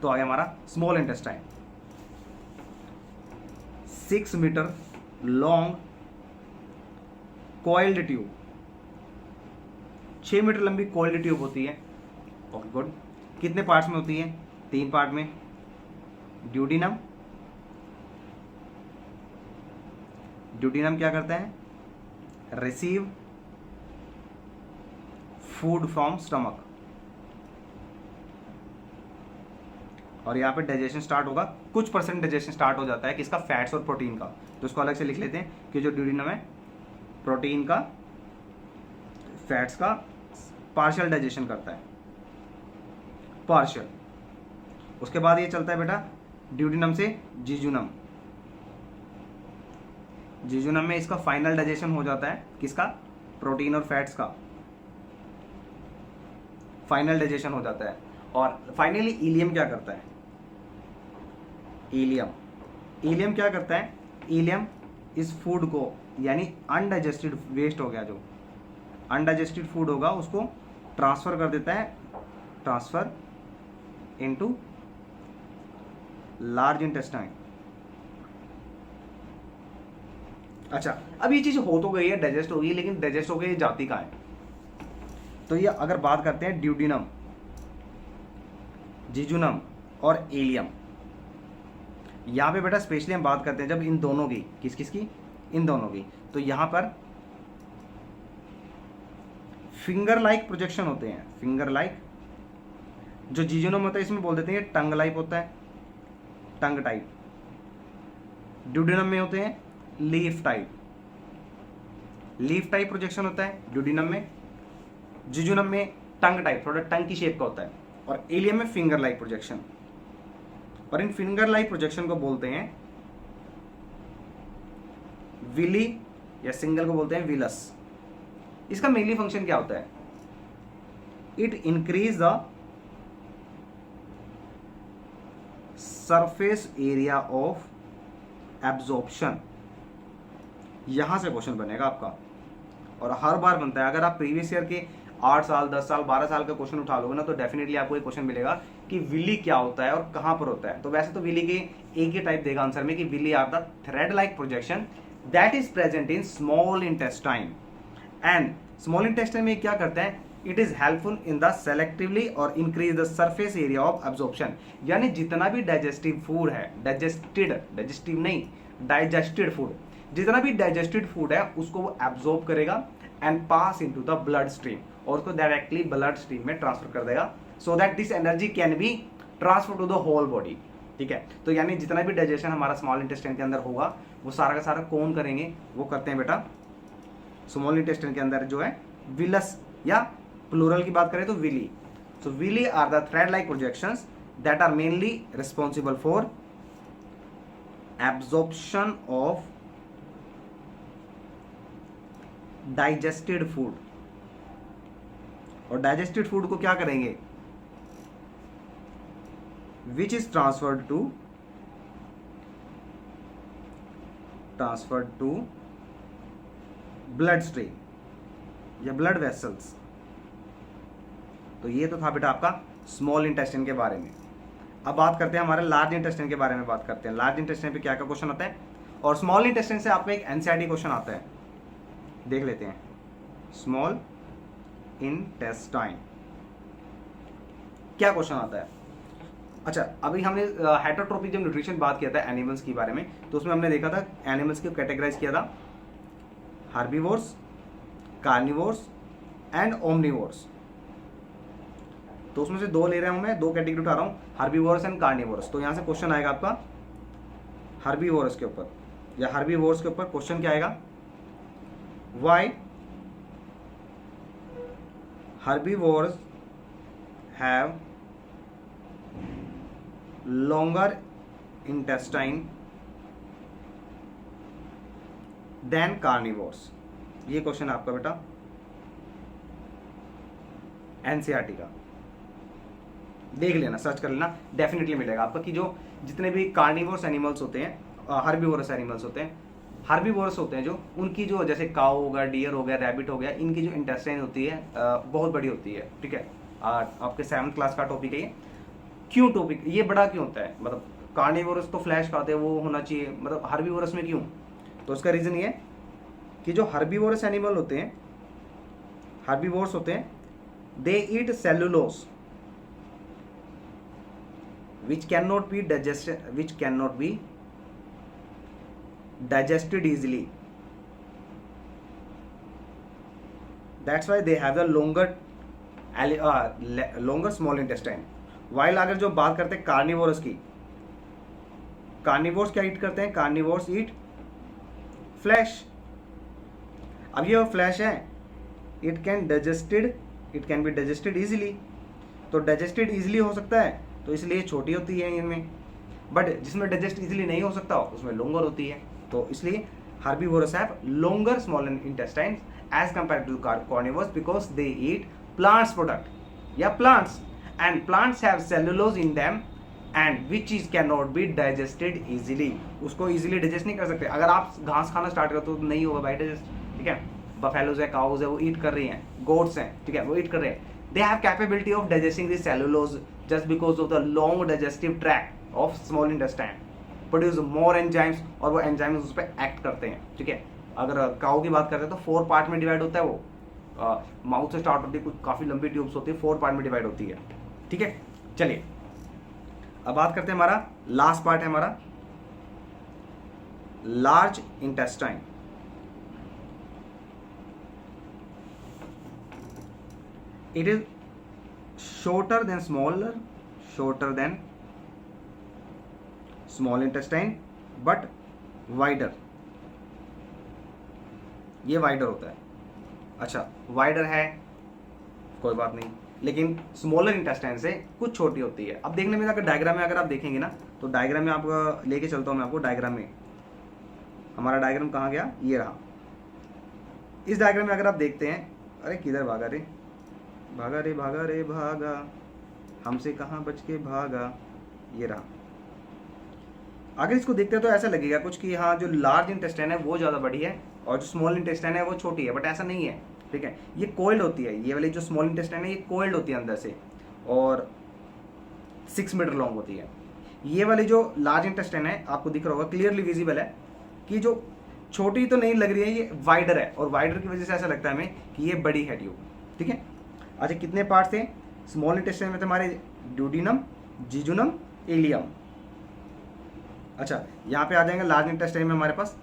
तो आ गया हमारा small intestine, 6 metre long coiled tube, 6 metre लंबी कॉइल्ड ट्यूब होती है। Okay good. कितने पार्ट्स में होती है? 3 पार्ट में। ड्यूडिनम, ड्यूडिनम क्या करता है? रिसीव फूड फ्रॉम स्टमक, और यहाँ पे डाइजेशन स्टार्ट होगा। कुछ परसेंट डाइजेशन स्टार्ट हो जाता है किसका? फैट्स और प्रोटीन का, तो उसको अलग से लिख लेते हैं कि जो ड्यूडिनम है प्रोटीन का, फैट्स का पार्शियल डाइजेशन करता है, पार्शियल। उसके बाद ये चलता है बेटा ड्यूडिनम से जीजुनम, जीजुनम में इसका फाइनल डाइजेशन हो जाता है किसका? प्रोटीन और फैट्स का फाइनल डाइजेशन हो जाता है। और फाइनली इलियम क्या करता है? इलियम क्या करता है? इलियम इस फूड को, यानी अनडाइजेस्टेड वेस्ट हो गया, जो अनडाइजेस्टेड फूड होगा उसको ट्रांसफर कर देता है, ट्रांसफर इनटू लार्ज इंटेस्टाइन। अच्छा, अब ये चीज हो तो गई है, डाइजेस्ट हो गई, लेकिन डाइजेस्ट हो गई ये जाती कहाँ है? तो ये अगर बात करते हैं ड्यूडिनम, जीजुनम और इलियम, यहां पे बेटा स्पेशली हम बात करते हैं जब इन दोनों की, किस किस की? इन दोनों की। तो यहां पर फिंगर लाइक प्रोजेक्शन होते हैं, फिंगर लाइक। जो जीजुनम होता है इसमें बोल देते हैं टंग लाइक होता है, टंग टाइप। ड्यूडिनम में होते हैं leaf type, leaf type projection होता है ड्यूडिनम में। जीजुनम में टंग टाइप, थोड़ा टंग की शेप का होता है। और इलियम में फिंगर लाइक प्रोजेक्शन, और इन फिंगर लाइक प्रोजेक्शन को बोलते हैं विली, या सिंगल को बोलते हैं विलस। इसका मेनली फंक्शन क्या होता है? It increase the surface area of absorption. यहां से क्वेश्चन बनेगा आपका, और हर बार बनता है। अगर आप प्रीवियस ईयर के 8 साल, 10 साल, 12 साल का क्वेश्चन उठा लोगे ना, तो डेफिनेटली आपको एक क्वेश्चन मिलेगा कि विली क्या होता है और कहां पर होता है। तो वैसे तो विली के एक ही टाइप देगा आंसर में कि villi are the thread like projection that is present in small intestine and small intestine में क्या करते हैं, it is helpful in the selectively और increase the surface area of absorption, यानी जितना भी डाइजेस्टिव फूड है, डाइजेस्टिव नहीं, डाइजेस्टेड फूड, जितना भी डाइजेस्टेड फूड है उसको वो एब्जॉर्ब करेगा and pass into the blood stream, और उसको डायरेक्टली ब्लड स्ट्रीम में ट्रांसफर कर देगा, सो that this energy can be transfer to the whole body. ठीक है, तो यानी जितना भी डाइजेशन हमारा स्मॉल इंटेस्टाइन के अंदर होगा वो सारा का सारा कौन करेंगे, वो करते हैं बेटा स्मॉल इंटेस्टाइन के अंदर जो है विलस, या प्लूरल की बात करें तो villi. So villi are the thread like projections that are mainly responsible for absorption of digested food, और डाइजेस्टेड फूड को क्या करेंगे, which is transferred to blood stream या ब्लड वेसल्स। तो ये तो था बेटा आपका स्मॉल इंटेस्टाइन के बारे में। अब बात करते हैं हमारे लार्ज इंटेस्टाइन के बारे में, बात करते हैं लार्ज इंटेस्टाइन पे क्या क्या क्वेश्चन आता है, और स्मॉल इंटेस्टाइन से आपका एक एनसीईआरटी क्वेश्चन आता है, देख लेते हैं। स्मॉल इंटेस्टाइन क्या क्वेश्चन आता है। अच्छा, अभी हमने हेटरोट्रोपिक जब न्यूट्रिशन बात किया था एनिमल्स के बारे में, तो उसमें हमने देखा था एनिमल्स को कैटेगराइज किया था हार्बीवोर्स, कार्निवोर्स एंड ओमनिवोर्स। तो उसमें से दो ले रहा हूं मैं, दो कैटेगरी उठा रहा हूं, हार्बीवोरस एंड कार्निवोरस। तो यहां से क्वेश्चन आएगा आपका हार्बीवोरस के ऊपर या हार्बीवोर्स के ऊपर क्वेश्चन क्या आएगा, why herbivores have longer intestine than carnivores। ये क्वेश्चन आपका बेटा एनसीईआरटी का, देख लेना, सर्च कर लेना, डेफिनेटली मिलेगा आपका कि जो जितने भी कार्निवोरस एनिमल्स होते हैं, हार्बीवोरस एनिमल्स होते हैं, हार्बीवोरस होते हैं जो, उनकी जो जैसे काऊ हो गया, डियर हो गया, रैबिट हो गया, इनकी जो इंटेस्टाइन होती है बहुत बड़ी होती है। ठीक है, आपके 7th क्लास का टॉपिक है ये। क्यों टॉपिक ये बड़ा क्यों होता है, मतलब कार्निवोरस तो फ्लैश खाते हैं, वो होना चाहिए, मतलब हार्बीवोरस में क्यों, तो उसका रीजन ये कि जो हार्बीवोरस एनिमल होते हैं, हार्बीवोरस होते हैं, दे ईट cellulose which cannot be digested easily, that's why they have the longer small intestine। while अगर जो बात करते हैं कार्निवोरस की, कार्निवोर्स क्या ईट करते हैं, कार्निवोर्स ईट फ्लैश। अब ये फ्लैश है, it can be digested easily, तो डाइजेस्टेड इजीली हो सकता है, तो इसलिए छोटी होती है इनमें, बट जिसमें डाइजेस्ट इजीली नहीं हो सकता उसमें लॉन्गर होती है, तो इसलिए herbivores have longer small intestines as compared to carnivores because they eat plants product या plants, and plants have cellulose in them and which is cannot be digested easily। उसको easily digest नहीं कर सकते। अगर आप घास खाना स्टार्ट करो तो नहीं होगा भाई digest। ठीक है, बफेलोज है, काउज है, वो ईट कर रही हैं, गोट्स हैं, ठीक है, वो ईट कर रहे हैं, they have capability of digesting the cellulose just because of the long digestive tract of small intestine produce more enzymes, और वो enzymes उस पर एक्ट करते हैं। ठीक है, अगर काऊ की बात करते हैं तो 4 पार्ट में डिवाइड होता है, वो माउथ से स्टार्ट होती है, कुछ काफ़ी लंबी ट्यूब्स होती है, 4 पार्ट में डिवाइड होती है। ठीक है, चलिए अब बात करते हैं, हमारा लास्ट पार्ट है हमारा large intestine. It is shorter than small intestine but wider। ये वाइडर होता है। अच्छा, वाइडर है कोई बात नहीं, लेकिन स्मॉलर इंटेस्टाइन से कुछ छोटी होती है। अब देखने में अगर डायग्राम में अगर आप देखेंगे ना, तो डायग्राम में आपको लेके चलता हूँ मैं आपको डायग्राम में। हमारा डायग्राम कहाँ गया, ये रहा। इस डायग्राम में अगर आप देखते हैं, अरे किधर भागा रे भागा, हमसे कहाँ बच के भागा, ये रहा। अगर इसको देखते हैं तो ऐसा लगेगा कुछ कि हाँ, जो लार्ज इंटेस्टाइन है वो ज़्यादा बड़ी है और जो स्मॉल इंटेस्टाइन है वो छोटी है, बट ऐसा नहीं है। ठीक है, ये कोइल्ड होती है, ये वाली जो स्मॉल इंटेस्टाइन है ये कोइल्ड होती है अंदर से, और 6 मीटर लॉन्ग होती है। ये वाली जो लार्ज इंटेस्टाइन है, आपको दिख रहा होगा, क्लियरली विजिबल है कि जो छोटी तो नहीं लग रही है, ये वाइडर है, और वाइडर की वजह से ऐसा लगता है हमें कि ये बड़ी है ट्यूब, ठीक है। अच्छा, कितने पार्ट थे स्मॉल इंटेस्टाइन में? थे हमारे ड्यूडिनम, जिजुनम, इलियम। अच्छा, यहाँ पे आ जाएंगे लार्ज इंटेस्टाइन में हमारे पास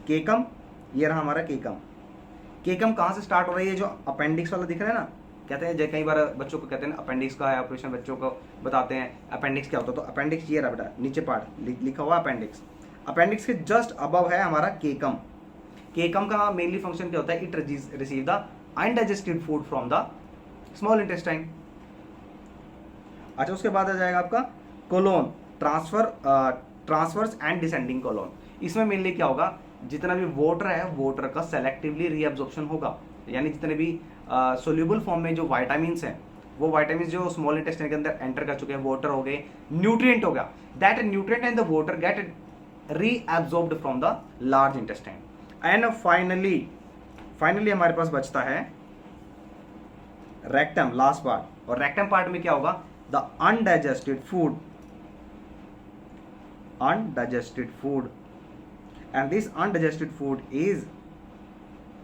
केकम, ये रहा हमारा केकम। केकम कहाँ से स्टार्ट हो रही है? जो अपेंडिक्स वाला दिख रहा है ना, कहते हैं कई बार बच्चों को कहते हैं अपेंडिक्स का है ऑपरेशन, बच्चों को बताते हैं अपेंडिक्स क्या होता है। तो अपेंडिक्स ये रहा बेटा, नीचे पार्ट लिखा हुआ अपेंडिक्स। अपेंडिक्स के जस्ट अबव है हमारा केकम। केकम का मेनली फंक्शन क्या होता है? It receive the undigested food from the small intestine. अच्छा, उसके बाद आ जाएगा आपका colon, transverse and descending colon. इसमें मेनली क्या होगा? जितना भी वाटर है, वाटर का सेलेक्टिवली रीअब्जॉर्प्शन होगा, यानी जितने भी सोल्यूबल फॉर्म में जो वाइटामिन्स हैं, वो वाइटामिन्स जो स्मॉल इंटेस्टाइन के अंदर एंटर कर चुके हैं, वाटर हो गए, न्यूट्रिएंट हो गया, that nutrient and the water get reabsorbed from the large intestine. And finally हमारे पास बचता है रेक्टम, लास्ट पार्ट। और रेक्टम पार्ट में क्या होगा? The undigested food, and this undigested food is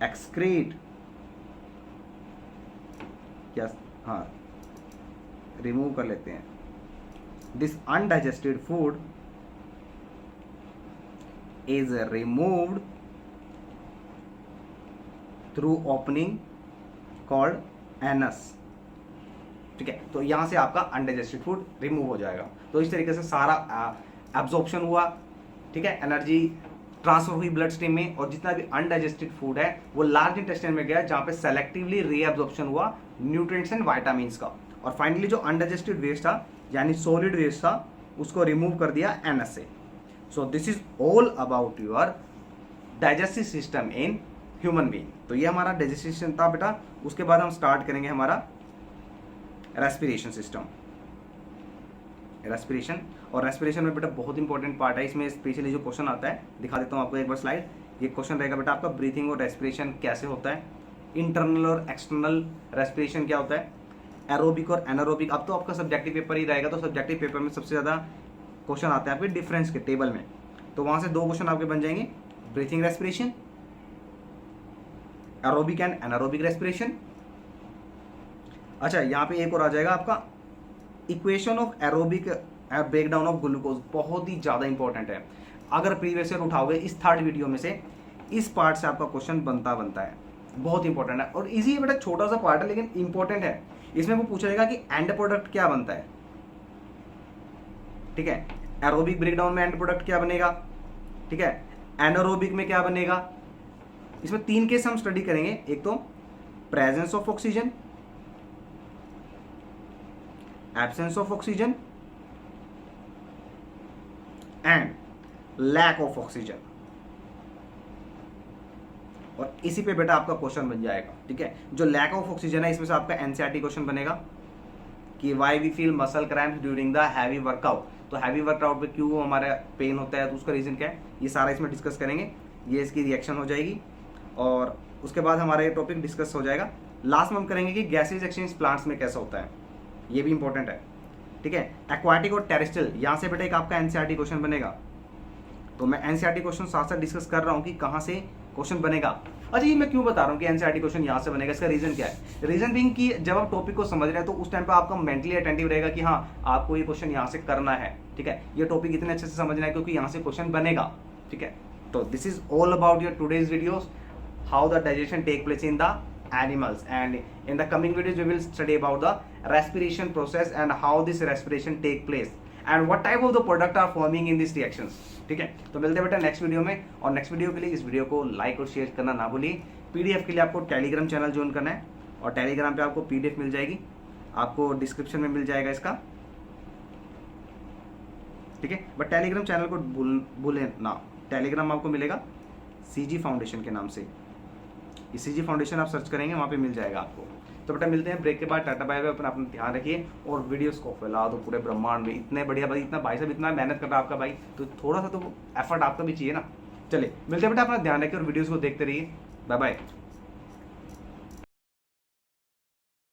excrete, क्या, हाँ रिमूव कर लेते हैं। this undigested food is removed through opening called anus, ठीक है। तो यहां से आपका अनडाइजेस्टेड फूड रिमूव हो जाएगा। तो इस तरीके से सारा एब्जॉर्प्शन हुआ, ठीक है, एनर्जी ट्रांसफर हुई ब्लड स्ट्रीम में, और जितना भी अनडाइजेस्टेड फूड है वो लार्ज इंटेस्टाइन में गया, जहां पे सेलेक्टिवली रीअब्जॉर्प्शन हुआ न्यूट्रिएंट्स एंड विटामिन्स का। और फाइनली जो अनडाइजेस्टेड वेस्ट था, यानी सॉलिड वेस्ट था, उसको रिमूव कर दिया एनएस से। So this is all about your digestive system in human being. तो ये हमारा डाइजेस्टिव सिस्टम था बेटा। उसके बाद हम स्टार्ट करेंगे हमारा रेस्पिरेशन सिस्टम, रेस्पिरेशन। और रेस्पिरेशन में बेटा बहुत इंपॉर्टेंट पार्ट है, इसमें स्पेशली जो क्वेश्चन आता है, दिखा देता हूँ आपको एक बार स्लाइड। ये क्वेश्चन रहेगा बेटा आपका, ब्रीथिंग और रेस्पिरेशन कैसे होता है, इंटरनल और एक्सटर्नल रेस्पिरेशन क्या होता है, एरोबिक और एनारोबिक। अब तो आपका सब्जेक्टिव पेपर ही रहेगा, तो सब्जेक्टिव पेपर में सबसे ज़्यादा क्वेश्चन आते हैं आपके डिफरेंस के टेबल में। तो वहाँ से 2 क्वेश्चन आपके बन जाएंगे, breathing respiration, aerobic and anaerobic respiration. अच्छा, यहाँ पे एक और आ जाएगा आपका equation of aerobic breakdown of glucose, बहुत ही ज़्यादा इंपॉर्टेंट है। अगर प्रीवियस ईयर उठाओगे इस 3rd वीडियो में से, इस पार्ट से आपका क्वेश्चन बनता है, बहुत इंपॉर्टेंट है। और इजी बेटा, छोटा सा पार्ट है लेकिन इंपॉर्टेंट है। इसमें वो पूछेगा कि एंड प्रोडक्ट क्या बनता है, ठीक है। एरोबिक ब्रेकडाउन में एंड प्रोडक्ट क्या बनेगा, ठीक है। एनारोबिक में क्या बनेगा। इसमें 3 केस हम स्टडी करेंगे। एक तो presence of oxygen, absence of oxygen and lack of oxygen. और इसी पे बेटा आपका क्वेश्चन बन जाएगा, ठीक है। जो लैक ऑफ ऑक्सीजन है, इसमें से आपका एनसीईआरटी क्वेश्चन बनेगा कि why we feel muscle cramps during the heavy workout. Heavy हैवी वर्कआउट पे क्यों हमारा पेन होता है, तो उसका रीजन क्या है, ये सारा इसमें डिस्कस करेंगे। ये इसकी रिएक्शन हो जाएगी, और उसके बाद हमारा ये टॉपिक डिस्कस हो जाएगा। लास्ट में हम करेंगे कि गैसेज एक्सचेंज प्लांट्स में कैसा होता है, ये भी इंपॉर्टेंट है, ठीक है। एक्वाटिक और टेरेस्ट्रियल, यहाँ से बेटा एक आपका एनसीईआरटी क्वेश्चन बनेगा। तो मैं एनसीईआरटी क्वेश्चन साथ साथ डिस्कस कर रहा हूँ कि कहाँ से क्वेश्चन बनेगा। अच्छा, ये मैं क्यों बता रहा हूँ कि एनसीईआरटी क्वेश्चन यहाँ से बनेगा, इसका रीजन क्या है। रीजन बीइंग कि जब आप टॉपिक को समझ रहे हैं तो उस टाइम पे आपका मेंटली अटेंटिव रहेगा कि हाँ आपको ये क्वेश्चन यहाँ से करना है, ठीक है। ये टॉपिक इतने अच्छे से समझना है क्योंकि यहाँ से क्वेश्चन बनेगा, ठीक है। तो this is all about your today's videos, how the digestion take place in the animals, and in the coming videos we will study about the respiration process and how this respiration take place and what type of the product are forming in these reactions, ठीक है। तो मिलते हैं बेटा नेक्स्ट वीडियो में, और नेक्स्ट वीडियो के लिए इस वीडियो को लाइक और शेयर करना ना भूलिए। पीडीएफ के लिए आपको टेलीग्राम चैनल ज्वाइन करना है, और टेलीग्राम पे आपको पीडीएफ मिल जाएगी, आपको डिस्क्रिप्शन में मिल जाएगा इसका, ठीक है। बट टेलीग्राम चैनल को भूलें ना, टेलीग्राम आपको मिलेगा सीजी फाउंडेशन के नाम से। सीजी फाउंडेशन आप सर्च करेंगे, वहाँ पे मिल जाएगा आपको। तो बेटा मिलते हैं ब्रेक के बाद, टाटा बाय बाय, अपना ध्यान रखिए और वीडियोस को फैला दो पूरे ब्रह्मांड में। इतने बढ़िया भाई, इतना भाई साहब इतना मेहनत कर रहा है आपका भाई, तो थोड़ा सा तो एफर्ट आपका भी चाहिए ना। चलिए मिलते हैं बेटा, अपना ध्यान रखिए और वीडियोस को देखते रहिए। Bye bye.